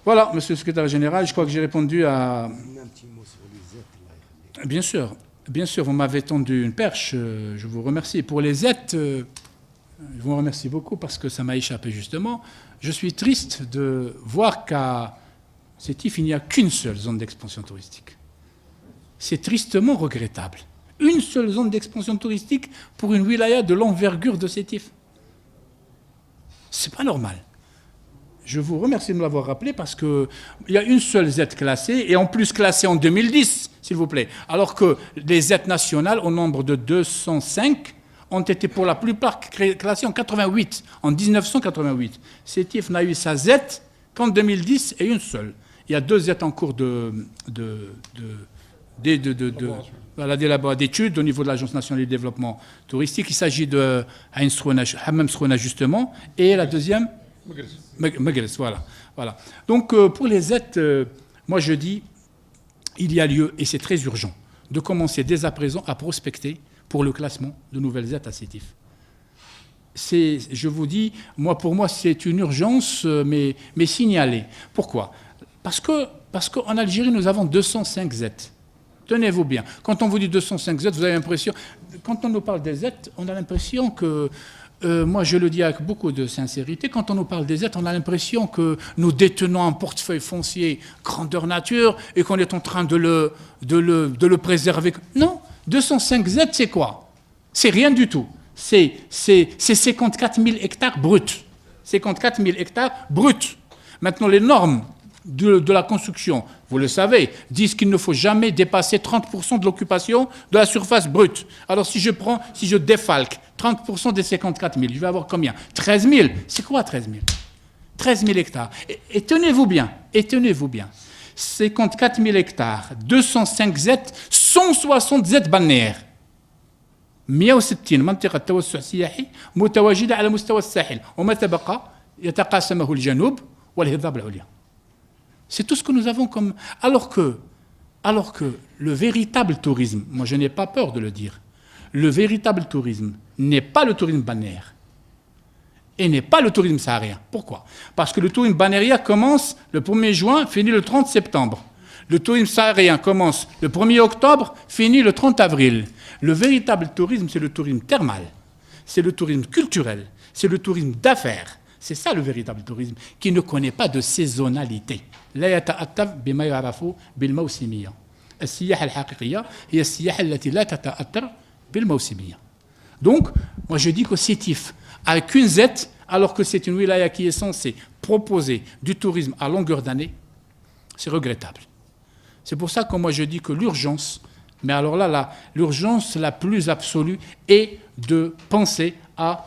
Voilà, monsieur le secrétaire général, je crois que j'ai répondu à... Un petit mot sur les aides. Bien sûr. Bien sûr, vous m'avez tendu une perche, je vous remercie. Pour les aides, je vous remercie beaucoup parce que ça m'a échappé justement. Je suis triste de voir qu'à Sétif, il n'y a qu'une seule zone d'expansion touristique. C'est tristement regrettable. Une seule zone d'expansion touristique pour une wilaya de l'envergure de Sétif. C'est pas normal. Je vous remercie de me l'avoir rappelé parce qu'il y a une seule Z classée, et en plus classée en 2010, s'il vous plaît. Alors que les Z nationales, au nombre de 205, ont été pour la plupart classées en 88, en 1988. Sétif n'a eu sa Z qu'en 2010 et une seule. Il y a 2 Z en cours d'études au niveau de l'Agence nationale du développement touristique. Il s'agit de Hammam Srouna justement, et la deuxième Megres, voilà. Donc, pour les aides, moi je dis, il y a lieu, et c'est très urgent, de commencer dès à présent à prospecter pour le classement de nouvelles aides à Sétif. Je vous dis, pour moi, c'est une urgence, mais signalée. Pourquoi? Parce qu'en Algérie, nous avons 205 aides. Tenez-vous bien. Quand on vous dit 205 aides, vous avez l'impression... Quand on nous parle des aides, on a l'impression que... moi, je le dis avec beaucoup de sincérité, quand on nous parle des aides, on a l'impression que nous détenons un portefeuille foncier grandeur nature et qu'on est en train de le préserver. Non, 205 aides, c'est quoi? C'est rien du tout. C'est 54 000 hectares bruts. 54 000 hectares bruts. Maintenant, les normes de la construction, vous le savez, disent qu'il ne faut jamais dépasser 30% de l'occupation de la surface brute. Alors si je défalque 30% des 54 000, je vais avoir combien? 13 000. C'est quoi 13 000? 13 000 hectares. Et tenez-vous bien, 54 000 hectares, 205 Z, 160 Z balnéaires. 160 منطقة توسع سياحي متواجدة على مستوى الساحل وما تبقى يتقاسمه الجنوب والهضاب العليا. C'est tout ce que nous avons comme... Alors que le véritable tourisme, moi je n'ai pas peur de le dire, le véritable tourisme n'est pas le tourisme balnéaire et n'est pas le tourisme saharien. Pourquoi? Parce que le tourisme balnéaire commence le 1er juin, finit le 30 septembre. Le tourisme saharien commence le 1er octobre, finit le 30 avril. Le véritable tourisme, c'est le tourisme thermal, c'est le tourisme culturel, c'est le tourisme d'affaires. C'est ça le véritable tourisme, qui ne connaît pas de saisonnalité. لا يتأثر بما يعرف بالموسمية. السياحة الحقيقية هي السياحة التي لا تتأثر بالموسمية. Donc, moi je dis que Sétif a qu'une Z, alors que c'est une wilaya qui est censée proposer du tourisme à longueur d'année, c'est regrettable. C'est pour ça que moi je dis que l'urgence, mais alors là, l'urgence la plus absolue est de penser à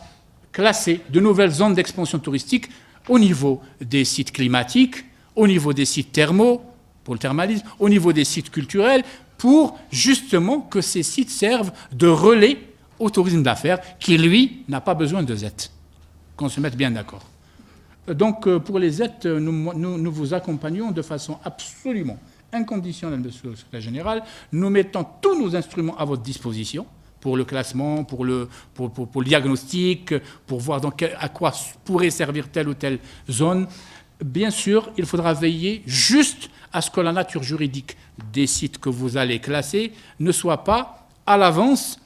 classer de nouvelles zones d'expansion touristique au niveau des sites climatiques, au niveau des sites thermaux, pour le thermalisme, au niveau des sites culturels, pour justement que ces sites servent de relais au tourisme d'affaires qui, lui, n'a pas besoin de Z. Qu'on se mette bien d'accord. Donc, pour les Z, nous vous accompagnons de façon absolument inconditionnelle, monsieur le secrétaire général. Nous mettons tous nos instruments à votre disposition pour le classement, pour le diagnostic, pour voir à quoi pourrait servir telle ou telle zone. Bien sûr, il faudra veiller juste à ce que la nature juridique des sites que vous allez classer ne soit pas à l'avance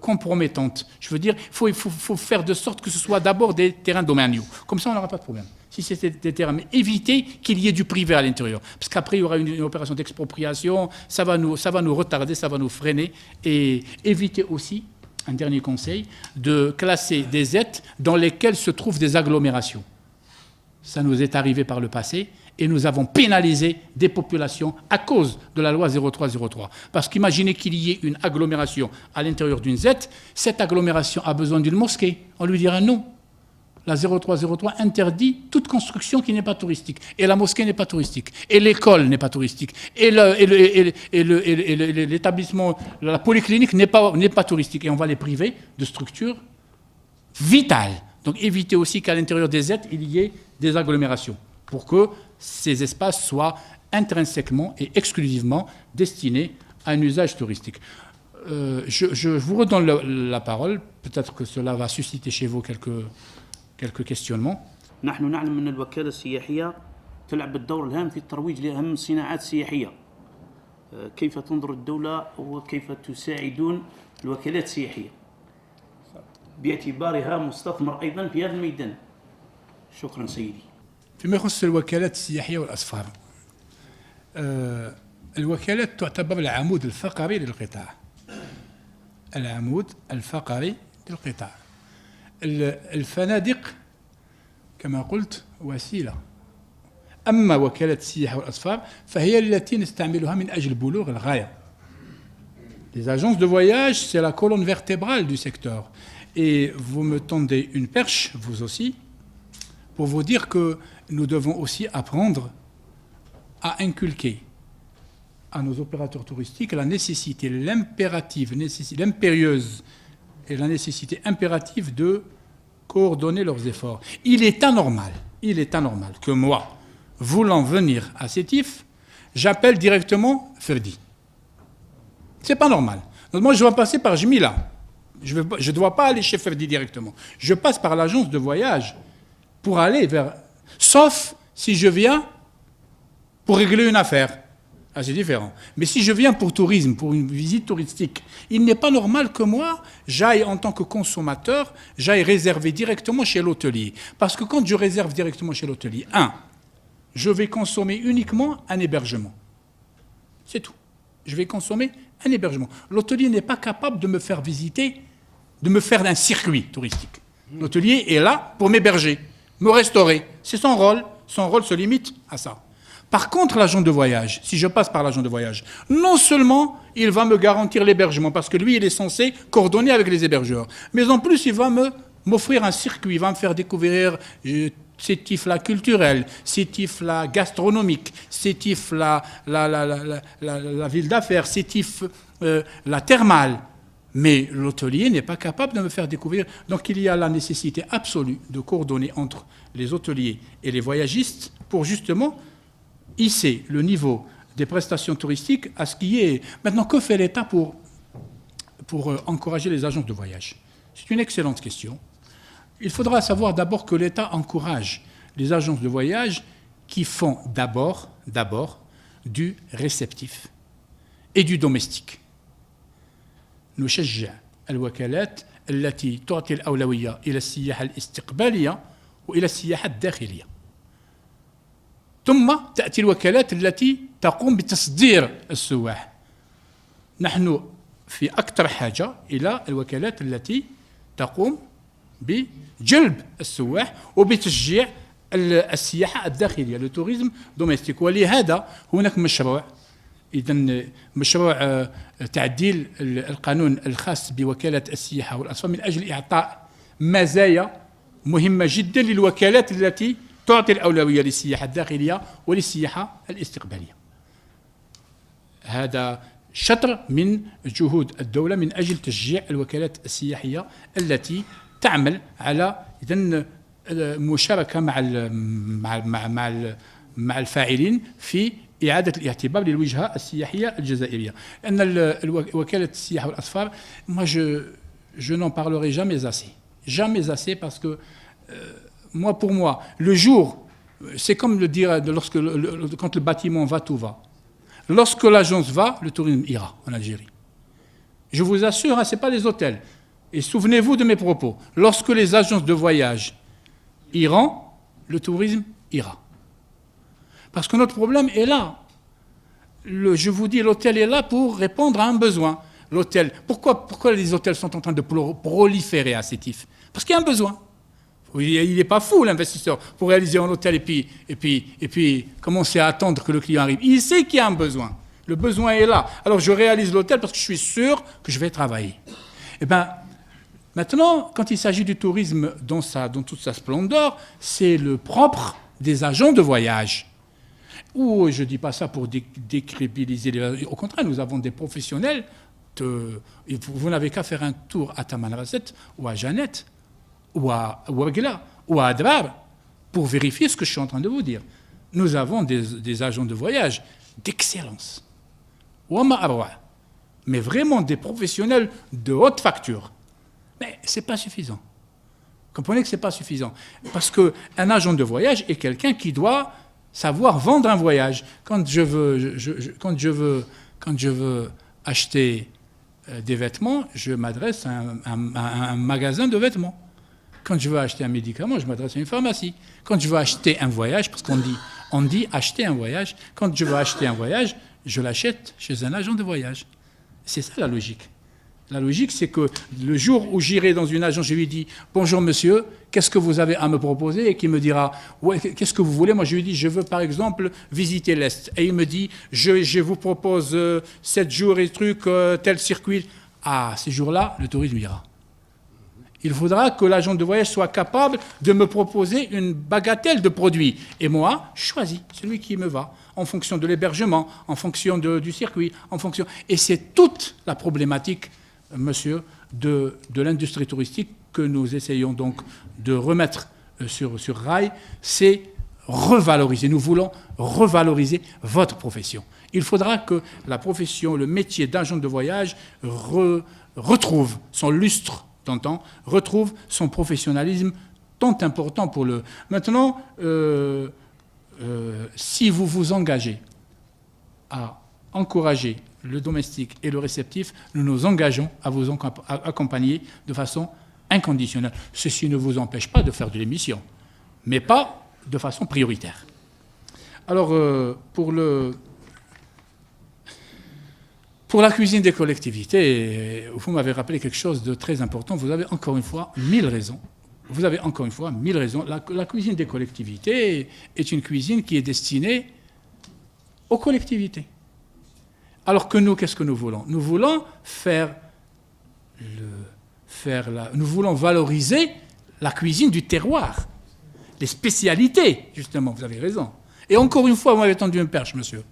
compromettante. Je veux dire, il faut faire de sorte que ce soit d'abord des terrains domaniaux. Comme ça, on n'aura pas de problème. Si c'est des terrains, mais évitez qu'il y ait du privé à l'intérieur. Parce qu'après, il y aura une opération d'expropriation, ça va nous retarder, ça va nous freiner. Et évitez aussi, un dernier conseil, de classer des aides dans lesquelles se trouvent des agglomérations. Ça nous est arrivé par le passé et nous avons pénalisé des populations à cause de la loi 0303. Parce qu'imaginez qu'il y ait une agglomération à l'intérieur d'une Z, cette agglomération a besoin d'une mosquée. On lui dira non. La 0303 interdit toute construction qui n'est pas touristique. Et la mosquée n'est pas touristique. Et l'école n'est pas touristique. Et l'établissement, la polyclinique n'est pas touristique. Et on va les priver de structures vitales. Donc évitez aussi qu'à l'intérieur des aides, il y ait des agglomérations pour que ces espaces soient intrinsèquement et exclusivement destinés à un usage touristique. Je vous redonne la parole. Peut-être que cela va susciter chez vous quelques questionnements. نحن نعلم أن الوكالة السياحية تلعب الدور الهام في الترويج لأهم الصناعات السياحية. كيف تنظر الدولة وكيف تساعدون الوكالات السياحية باعتبارها مستثمر أيضا في هذا الميدان؟ شكرا سيدي. فيما يخص الوكالات السياحية والأسفار، الوكالات تعتبر العمود الفقري للقطاع. العمود الفقري للقطاع. الفنادق كما قلت وسيلة. أما وكالة السياحة والأسفار فهي التي نستعملها من أجل بلوغ الغاية. Les agences de voyage, c'est la colonne vertébrale du secteur. Et vous me tendez une perche, vous aussi, pour vous dire que nous devons aussi apprendre à inculquer à nos opérateurs touristiques la nécessité, l'impérieuse et la nécessité impérative de coordonner leurs efforts. Il est anormal que moi, voulant venir à Sétif, j'appelle directement Ferdi. C'est pas normal. Donc moi, je dois passer par Jmila. Je ne dois pas aller chez Ferdi directement. Je passe par l'agence de voyage pour aller vers... Sauf si je viens pour régler une affaire. Ah, c'est différent. Mais si je viens pour tourisme, pour une visite touristique, il n'est pas normal que moi, j'aille en tant que consommateur, j'aille réserver directement chez l'hôtelier. Parce que quand je réserve directement chez l'hôtelier, je vais consommer uniquement un hébergement. C'est tout. Je vais consommer un hébergement. L'hôtelier n'est pas capable de me faire visiter, de me faire un circuit touristique. L'hôtelier est là pour m'héberger, me restaurer. C'est son rôle. Son rôle se limite à ça. Par contre, l'agent de voyage, si je passe par l'agent de voyage, non seulement il va me garantir l'hébergement, parce que lui, il est censé coordonner avec les hébergeurs, mais en plus, il va m'offrir un circuit, il va me faire découvrir Sétif la culturelle, Sétif la gastronomique, Sétif la ville d'affaires, Sétif la thermale. Mais l'hôtelier n'est pas capable de me faire découvrir. Donc il y a la nécessité absolue de coordonner entre les hôteliers et les voyagistes pour justement hisser le niveau des prestations touristiques à ce qui est... Maintenant, que fait l'État pour encourager les agences de voyage? C'est une excellente question. Il faudra savoir d'abord que l'État encourage les agences de voyage qui font d'abord du réceptif et du domestique. نشجع الوكالات التي تعطي الأولوية إلى السياحة الاستقبالية وإلى السياحة الداخلية. ثم تأتي الوكالات التي تقوم بتصدير السواح. نحن في أكثر حاجة إلى الوكالات التي تقوم بجلب السواح وبتشجيع السياحة الداخلية، le tourisme domestique. ولهذا هناك مشروع، إذن مشروع تعديل القانون الخاص بوكالة السياحة والأسفار من أجل إعطاء مزايا مهمة جدا للوكالات التي تعطي الأولوية للسياحة الداخلية وللسياحة الاستقبالية. هذا شطر من جهود الدولة من أجل تشجيع الوكالات السياحية التي تعمل على إذن المشاركة مع الفاعلين في إعادة الاعتبار للوجهة السياحية الجزائرية. أن وكالة السياحة والأسفار moi je n'en parlerai jamais assez parce que pour moi le jour c'est comme le dire quand le bâtiment va, tout va. Lorsque l'agence va, le tourisme ira en Algérie. Je vous assure, ce n'est pas les hôtels. Et souvenez-vous de mes propos. Lorsque les agences de voyage iront, le tourisme ira. Parce que notre problème est là. Je vous dis, l'hôtel est là pour répondre à un besoin. L'hôtel, pourquoi les hôtels sont en train de proliférer à Sétif? Parce qu'il y a un besoin. Il n'est pas fou, l'investisseur, pour réaliser un hôtel et puis commencer à attendre que le client arrive. Il sait qu'il y a un besoin. Le besoin est là. Alors je réalise l'hôtel parce que je suis sûr que je vais travailler. Eh bien, maintenant, quand il s'agit du tourisme dans toute sa splendeur, c'est le propre des agents de voyage. Ou je ne dis pas ça pour décrédibiliser. Au contraire, nous avons des professionnels. Vous n'avez qu'à faire un tour à Tamanrasset ou à Jeannette, ou à Ouagla, ou à Adrar, pour vérifier ce que je suis en train de vous dire. Nous avons des agents de voyage d'excellence. Mais vraiment des professionnels de haute facture. Mais ce n'est pas suffisant. Comprenez que ce n'est pas suffisant. Parce qu'un agent de voyage est quelqu'un qui doit savoir vendre un voyage. Quand je veux acheter des vêtements, je m'adresse à un magasin de vêtements. Quand je veux acheter un médicament, je m'adresse à une pharmacie. Quand je veux acheter un voyage, parce qu'on dit acheter un voyage, quand je veux acheter un voyage, je l'achète chez un agent de voyage. C'est ça la logique. La logique, c'est que le jour où j'irai dans une agence, je lui dis « Bonjour monsieur, qu'est-ce que vous avez à me proposer ?» Et qu'il me dira « Ouais, qu'est-ce que vous voulez ?» Moi, je lui dis « Je veux par exemple visiter l'Est. » Et il me dit « Je vous propose 7 jours et trucs, tel circuit. » Ah, ces jours-là, le tourisme ira. Il faudra que l'agent de voyage soit capable de me proposer une bagatelle de produits. Et moi, je choisis celui qui me va, en fonction de l'hébergement, en fonction du circuit, Et c'est toute la problématique, monsieur, de l'industrie touristique que nous essayons donc de remettre sur rail. C'est revaloriser. Nous voulons revaloriser votre profession. Il faudra que la profession, le métier d'agent de voyage retrouve son lustre d'antan, retrouve son professionnalisme tant important pour le... Maintenant, si vous vous engagez à encourager le domestique et le réceptif, nous nous engageons à vous accompagner de façon inconditionnelle. Ceci ne vous empêche pas de faire de l'émission, mais pas de façon prioritaire. Alors, pour la cuisine des collectivités, vous m'avez rappelé quelque chose de très important. Vous avez encore une fois 1000 raisons. La cuisine des collectivités est une cuisine qui est destinée aux collectivités. Alors que nous, qu'est-ce que nous voulons? Nous voulons nous voulons valoriser la cuisine du terroir, les spécialités, justement, vous avez raison. Et encore une fois, vous m'avez tendu une perche, monsieur.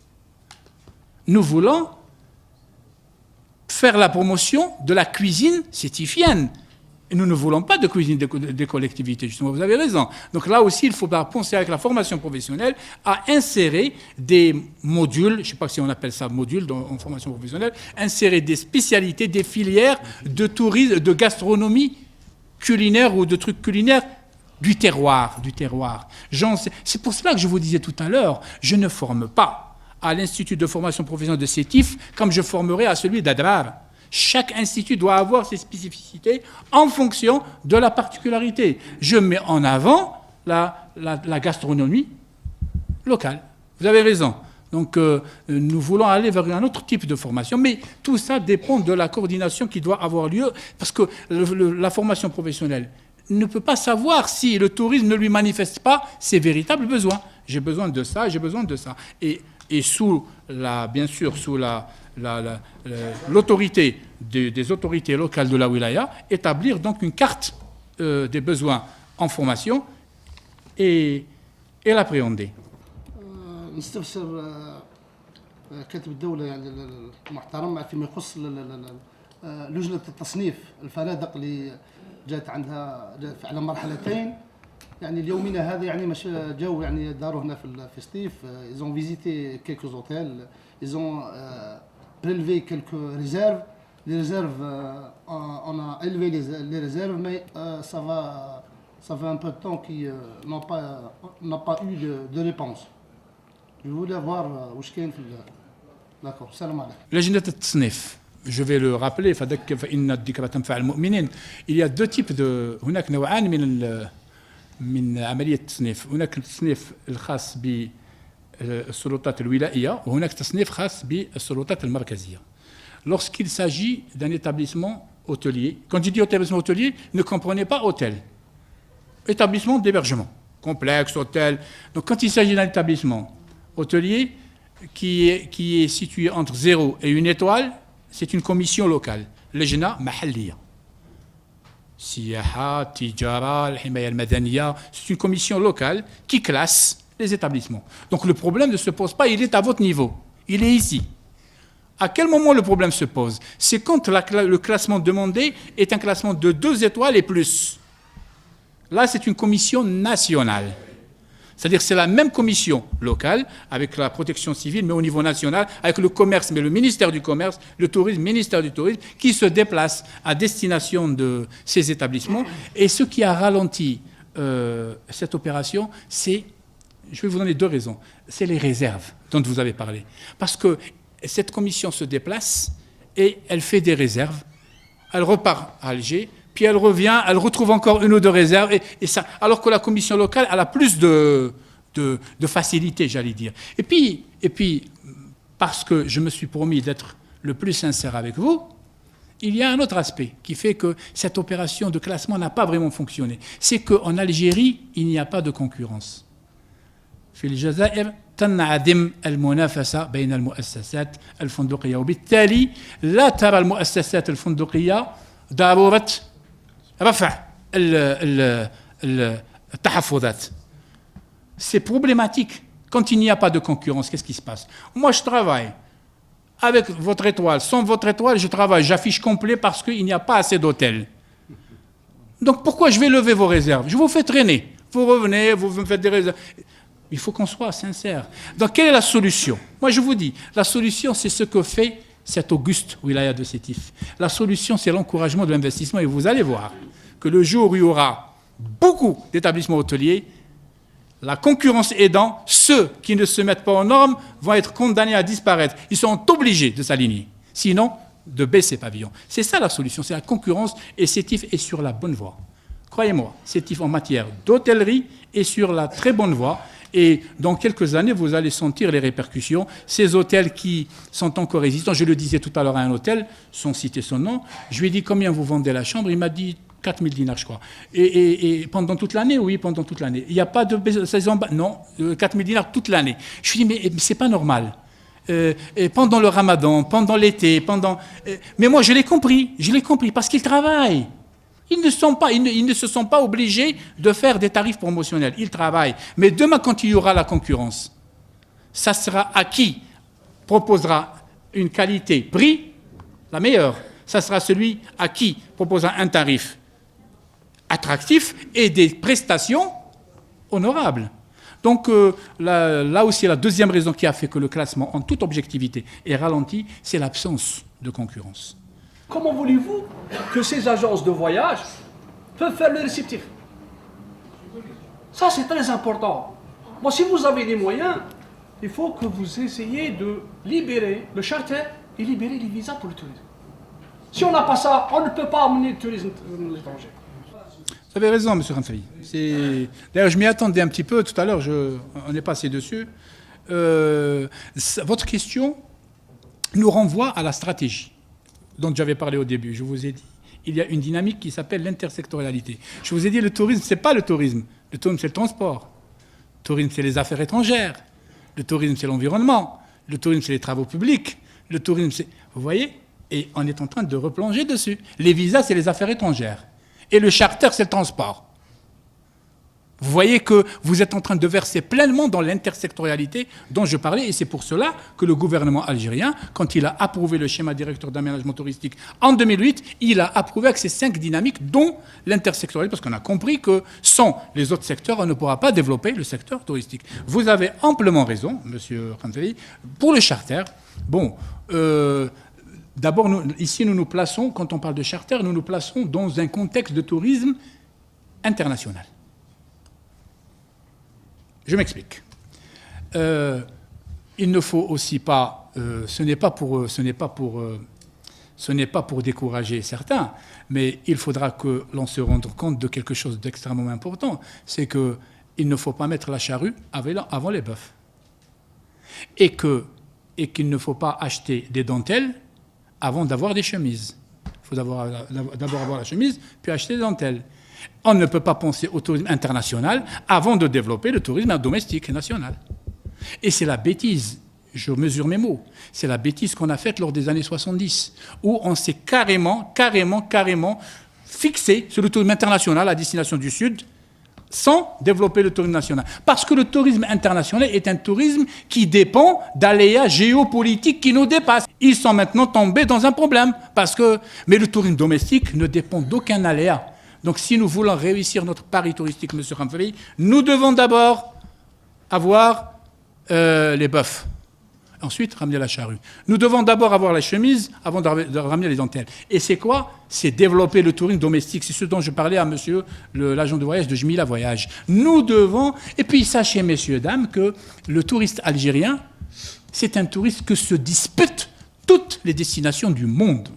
Nous voulons faire la promotion de la cuisine sétifienne. Et nous ne voulons pas de cuisine des collectivités, justement, vous avez raison. Donc là aussi, il faudra penser avec la formation professionnelle à insérer des modules, je ne sais pas si on appelle ça module en formation professionnelle, insérer des spécialités, des filières de tourisme, de gastronomie culinaire ou de trucs culinaires du terroir. C'est pour cela que je vous disais tout à l'heure, je ne forme pas à l'Institut de formation professionnelle de Sétif comme je formerai à celui d'Adrar. Chaque institut doit avoir ses spécificités en fonction de la particularité. Je mets en avant la gastronomie locale. Vous avez raison. Donc, nous voulons aller vers un autre type de formation. Mais tout ça dépend de la coordination qui doit avoir lieu. Parce que la formation professionnelle ne peut pas savoir si le tourisme ne lui manifeste pas ses véritables besoins. J'ai besoin de ça, j'ai besoin de ça. Et bien sûr, sous l'autorité des autorités locales de la wilaya, établir donc une carte des besoins en formation et l'appréhender. نستفسر كاتب الدولة يعني المحترم فيما يخص لجنة التصنيف الفنادق اللي جات على مرحلتين. يعني اليومين هذا يعني مش جاوا يعني داروا هنا في سطيف. ils ont visité quelques hôtels, ils ont prélevé quelques réserves. Les réserves, on a élevé les réserves, mais ça fait un peu de temps qu'ils n'ont pas eu de réponse. Je voulais voir où je كاين في d'accord. Salam alaikum. لجنة التصنيف je vais le rappeler فذكر فإن الذكرى تنفع المؤمنين. Il y a deux types de هناك نوعان من عملية التصنيف. هناك التصنيف الخاص بالسلطات الولائية وهناك تصنيف خاص بالسلطات المركزية. Lorsqu'il s'agit d'un établissement hôtelier, quand je dis établissement hôtelier, ne comprenez pas hôtel. Établissement d'hébergement, complexe, hôtel. Donc quand il s'agit d'un établissement hôtelier qui est situé entre 0 et 1 étoile, c'est une commission locale. لجنة محلية. سياحة, تجارة, الحماية المدنية, c'est une commission locale qui classe les établissements. Donc le problème ne se pose pas, il est à votre niveau. Il est ici. À quel moment le problème se pose? C'est quand le classement demandé est un classement de 2 étoiles et plus. Là, c'est une commission nationale. C'est-à-dire que c'est la même commission locale, avec la protection civile, mais au niveau national, avec le commerce, mais le ministère du Commerce, le tourisme, ministère du Tourisme, qui se déplace à destination de ces établissements. Et ce qui a ralenti cette opération, c'est, je vais vous donner 2 raisons, c'est les réserves dont vous avez parlé. Parce que cette commission se déplace et elle fait des réserves. Elle repart à Alger, puis elle revient, elle retrouve encore 1 ou 2 réserves, et ça, alors que la commission locale, elle a plus de facilité, j'allais dire. Et puis, parce que je me suis promis d'être le plus sincère avec vous, il y a un autre aspect qui fait que cette opération de classement n'a pas vraiment fonctionné. C'est qu'en Algérie, il n'y a pas de concurrence. في الجزائر تنعدم المنافسة بين المؤسسات الفندقية وبالتالي لا ترى المؤسسات الفندقية ضرورة رفع التحفظات. C'est problématique. Quand il n'y a pas de concurrence, qu'est-ce qui se passe? Moi, je travaille avec votre étoile, sans votre étoile, je travaille, j'affiche complet parce qu'il n'y a pas assez d'hôtels. Donc pourquoi je vais lever vos réserves? Je vous fais traîner. Vous revenez, vous me faites des réserves. Il faut qu'on soit sincère. Donc, quelle est la solution? Moi, je vous dis, la solution, c'est ce que fait cette auguste wilaya de Sétif. La solution, c'est l'encouragement de l'investissement. Et vous allez voir que le jour où il y aura beaucoup d'établissements hôteliers, la concurrence aidant, ceux qui ne se mettent pas aux normes vont être condamnés à disparaître. Ils sont obligés de s'aligner. Sinon, de baisser pavillon. C'est ça la solution, c'est la concurrence. Et Sétif est sur la bonne voie. Croyez-moi, Sétif en matière d'hôtellerie est sur la très bonne voie. Et dans quelques années, vous allez sentir les répercussions. Ces hôtels qui sont encore résistants, je le disais tout à l'heure à un hôtel, sans citer son nom, je lui ai dit combien vous vendez la chambre, il m'a dit 4000 dinars, je crois. Et pendant toute l'année? Oui, pendant toute l'année. Il n'y a pas de saison, non, 4000 dinars toute l'année. Je lui ai dit, mais c'est pas normal. Et pendant le ramadan, pendant l'été, mais moi je l'ai compris, parce qu'ils travaillent. Ils ne se sont pas obligés de faire des tarifs promotionnels. Ils travaillent. Mais demain, quand il y aura la concurrence, ça sera à qui proposera une qualité-prix la meilleure. Ça sera celui à qui proposera un tarif attractif et des prestations honorables. Donc là aussi, la deuxième raison qui a fait que le classement, en toute objectivité, est ralenti, c'est l'absence de concurrence. Comment voulez-vous que ces agences de voyage peuvent faire le réceptif? Ça, c'est très important. Moi, si vous avez les moyens, il faut que vous essayiez de libérer le charter et libérer les visas pour le tourisme. Si on n'a pas ça, on ne peut pas amener le tourisme à l'étranger. Vous avez raison, M. Ramfaï. D'ailleurs, je m'y attendais un petit peu. Tout à l'heure, on est passé dessus. Votre question nous renvoie à la stratégie dont j'avais parlé au début. Je vous ai dit, il y a une dynamique qui s'appelle l'intersectorialité. Je vous ai dit, le tourisme, ce n'est pas le tourisme. Le tourisme, c'est le transport. Le tourisme, c'est les affaires étrangères. Le tourisme, c'est l'environnement. Le tourisme, c'est les travaux publics. Le tourisme, c'est... Vous voyez? Et on est en train de replonger dessus. Les visas, c'est les affaires étrangères. Et le charter, c'est le transport. Vous voyez que vous êtes en train de verser pleinement dans l'intersectorialité dont je parlais, et c'est pour cela que le gouvernement algérien, quand il a approuvé le schéma directeur d'aménagement touristique en 2008, il a approuvé avec ces 5 dynamiques, dont l'intersectorialité, parce qu'on a compris que sans les autres secteurs, on ne pourra pas développer le secteur touristique. Vous avez amplement raison, monsieur Khamfari, pour le charter. Bon, d'abord, ici, nous nous plaçons, quand on parle de charter, nous nous plaçons dans un contexte de tourisme international. Je m'explique. Il ne faut aussi pas, ce n'est pas pour décourager certains, mais il faudra que l'on se rende compte de quelque chose d'extrêmement important, c'est qu'il ne faut pas mettre la charrue avant les bœufs. Et qu'il ne faut pas acheter des dentelles avant d'avoir des chemises. Il faut d'abord avoir la chemise, puis acheter des dentelles. On ne peut pas penser au tourisme international avant de développer le tourisme domestique national. Et c'est la bêtise, je mesure mes mots, c'est la bêtise qu'on a faite lors des années 70, où on s'est carrément fixé sur le tourisme international à destination du Sud, sans développer le tourisme national. Parce que le tourisme international est un tourisme qui dépend d'aléas géopolitiques qui nous dépassent. Ils sont maintenant tombés dans un problème. Mais le tourisme domestique ne dépend d'aucun aléa. Donc si nous voulons réussir notre pari touristique, M. Khamfari, nous devons d'abord avoir les bœufs. Ensuite, ramener la charrue. Nous devons d'abord avoir la chemise avant de ramener les dentelles. Et c'est quoi? C'est développer le tourisme domestique. C'est ce dont je parlais à monsieur l'agent de voyage de Jmila Voyage. Nous devons... Et puis sachez, messieurs, dames, que le touriste algérien, c'est un touriste que se disputent toutes les destinations du monde.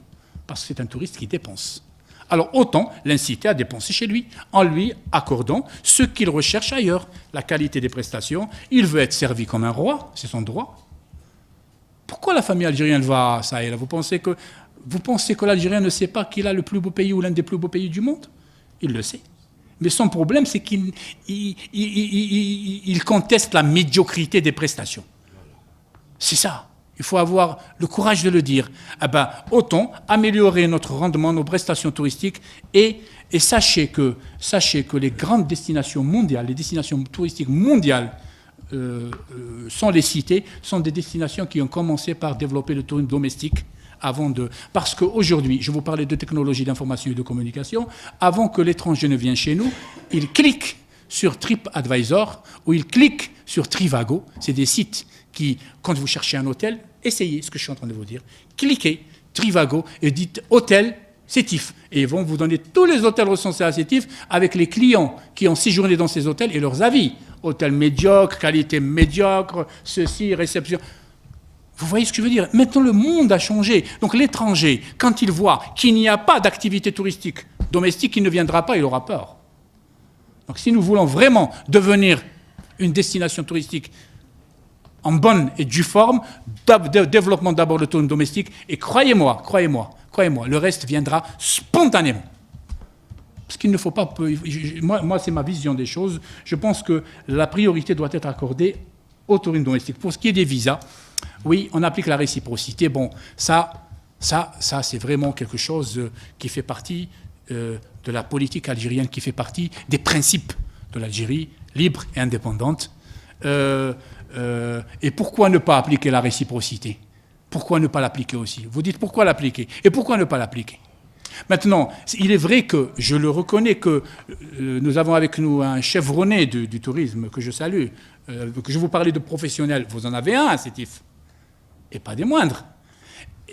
Parce que c'est un touriste qui dépense. Alors autant l'inciter à dépenser chez lui, en lui accordant ce qu'il recherche ailleurs. La qualité des prestations, il veut être servi comme un roi, c'est son droit. Pourquoi la famille algérienne va à ça et là? Vous pensez que l'Algérien ne sait pas qu'il a le plus beau pays ou l'un des plus beaux pays du monde? Il le sait. Mais son problème, c'est qu'il conteste la médiocrité des prestations. C'est ça. Il faut avoir le courage de le dire. Autant améliorer notre rendement, nos prestations touristiques et sachez que les grandes destinations mondiales, les destinations touristiques mondiales, sans les citer, sont des destinations qui ont commencé par développer le tourisme domestique parce qu'aujourd'hui, je vous parlais de technologie d'information et de communication, avant que l'étranger ne vienne chez nous, il clique sur TripAdvisor ou il clique sur Trivago. C'est des sites qui, quand vous cherchez un hôtel, essayez ce que je suis en train de vous dire. Cliquez Trivago et dites hôtel Sétif. Et ils vont vous donner tous les hôtels recensés à Sétif avec les clients qui ont séjourné dans ces hôtels et leurs avis. Hôtel médiocre, qualité médiocre, ceci, réception. Vous voyez ce que je veux dire? Maintenant, le monde a changé. Donc l'étranger, quand il voit qu'il n'y a pas d'activité touristique domestique, il ne viendra pas, il aura peur. Donc si nous voulons vraiment devenir une destination touristique en bonne et due forme, développement d'abord le tourisme domestique, et croyez-moi, le reste viendra spontanément. Parce qu'il ne faut pas... Moi, c'est ma vision des choses. Je pense que la priorité doit être accordée au tourisme domestique. Pour ce qui est des visas, oui, on applique la réciprocité. Bon, ça c'est vraiment quelque chose qui fait partie de la politique algérienne, qui fait partie des principes de l'Algérie, libre et indépendante. Et pourquoi ne pas appliquer la réciprocité? Pourquoi ne pas l'appliquer aussi? Vous dites pourquoi l'appliquer? Et pourquoi ne pas l'appliquer? Maintenant, il est vrai que, je le reconnais, que nous avons avec nous un chevronné du tourisme que je salue, que je vous parlais de professionnels, vous en avez un à Sétif, et pas des moindres.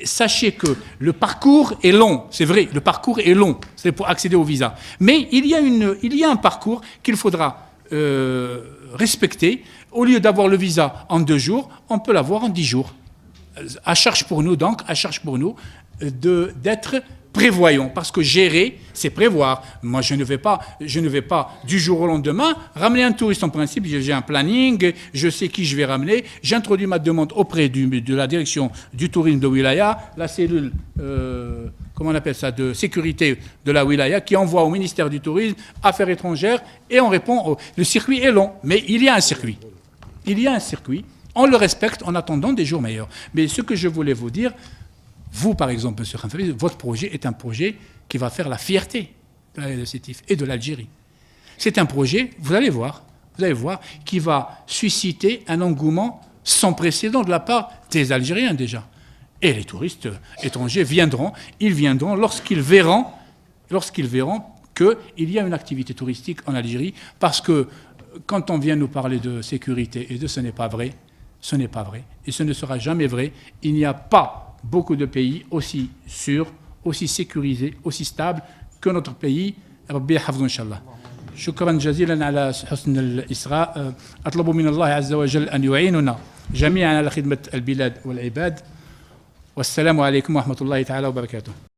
Sachez que le parcours est long, c'est vrai, le parcours est long, c'est pour accéder au visa. Mais il y a un parcours qu'il faudra respecter. Au lieu d'avoir le visa en 2 jours, on peut l'avoir en 10 jours. À charge pour nous, d'être prévoyons, parce que gérer, c'est prévoir. Moi, je ne vais pas du jour au lendemain ramener un touriste. En principe, j'ai un planning, je sais qui je vais ramener, j'introduis ma demande auprès de la direction du tourisme de Wilaya, la cellule, comment on appelle ça, de sécurité de la Wilaya, qui envoie au ministère du Tourisme, Affaires étrangères, et on répond. Le circuit est long, mais il y a un circuit. On le respecte en attendant des jours meilleurs. Mais ce que je voulais vous dire, vous, par exemple, M. Khamfari, votre projet est un projet qui va faire la fierté de Sétif et de l'Algérie. c'est un projet, vous allez voir, qui va susciter un engouement sans précédent de la part des Algériens déjà. Et les touristes étrangers viendront lorsqu'ils verront qu'il y a une activité touristique en Algérie, parce que quand on vient nous parler de sécurité, et ce n'est pas vrai, et ce ne sera jamais vrai, il n'y a pas beaucoup de pays aussi sûrs, aussi sécurisés, aussi stables que notre pays. ربي يحفظه إن شاء الله. شكرا جزيلا على حسن الإصغاء. أطلب من الله عز وجل أن يعيننا جميعا على خدمة البلاد والعباد. والسلام عليكم ورحمة الله تعالى وبركاته.